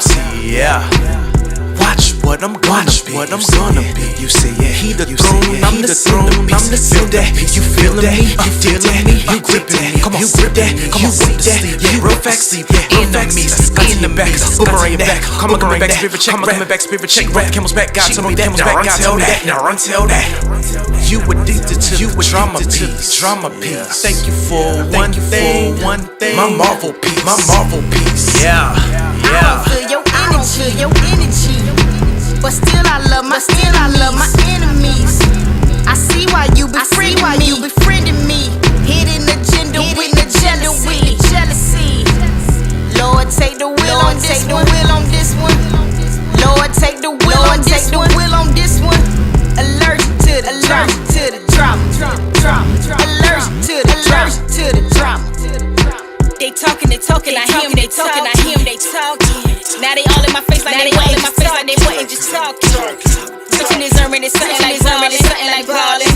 Watch what I'm gonna be. You say yeah, he the throne, I'm the centerpiece. Feel that, you feel that, you feeling me, you gripping me. Come on, you grip that, come on, sleep that. Yeah, real facts, enemies in the back, boomerang back. Come on, back, spirit check, spirit check. Rap camel's back, God tell me that, now run tell that, now run tell that. You addicted to drama piece. Thank you for one thing, my Marvel piece. Yeah. I feel your energy, but still I love my enemies. I see why you befriending me. Hidden talking, I hear them, they talking, I hear them, they talking. Now they all in my face like they wasn't just talking. Switching is earning, it's something like ballin'.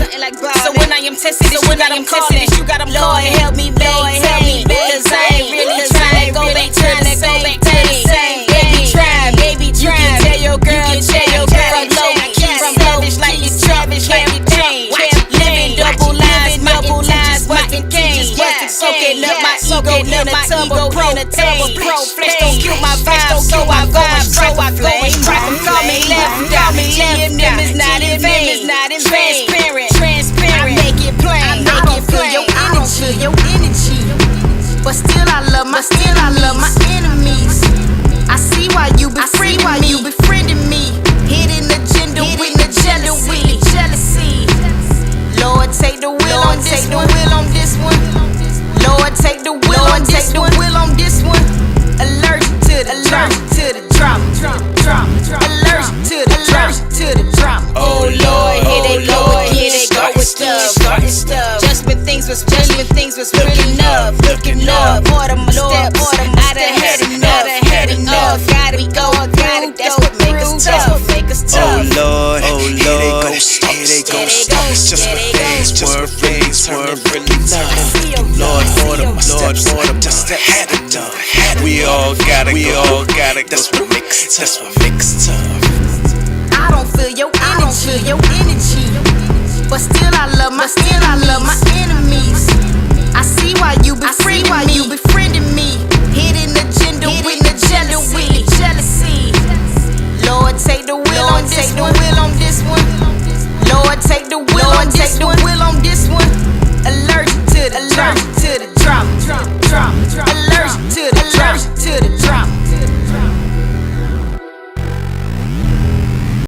So when I am tested, you got them calling. Lord help me, maintain. Cause I ain't really trying to go back to the same thing. Baby, try. You can tell your girl, from low, from savage like it's travish, like it change. Living double lies, fucking games. Soaking up my ego, in a pro. Flesh don't kill my vibe, so I go and strike flame. Call me left, them is not in vain. Transparent, I make it plain. I don't feel your energy, but still I love my enemies. I see why you befriending me. Hidden agenda with the jealousy. Lord, take the wheel on this one. Lord, take the wheel on this one. Allergic to the drama. Allergic to the drama. Oh Lord, here they go with stuff. Just when things was looking up. Order my steps. I done had enough. Gotta go through. That's what make us tough. Oh Lord, here they go stars. Just when things weren't really love. Lord, order my steps. Just to had it done. We all gotta go. That's what makes it tough. I don't feel your energy.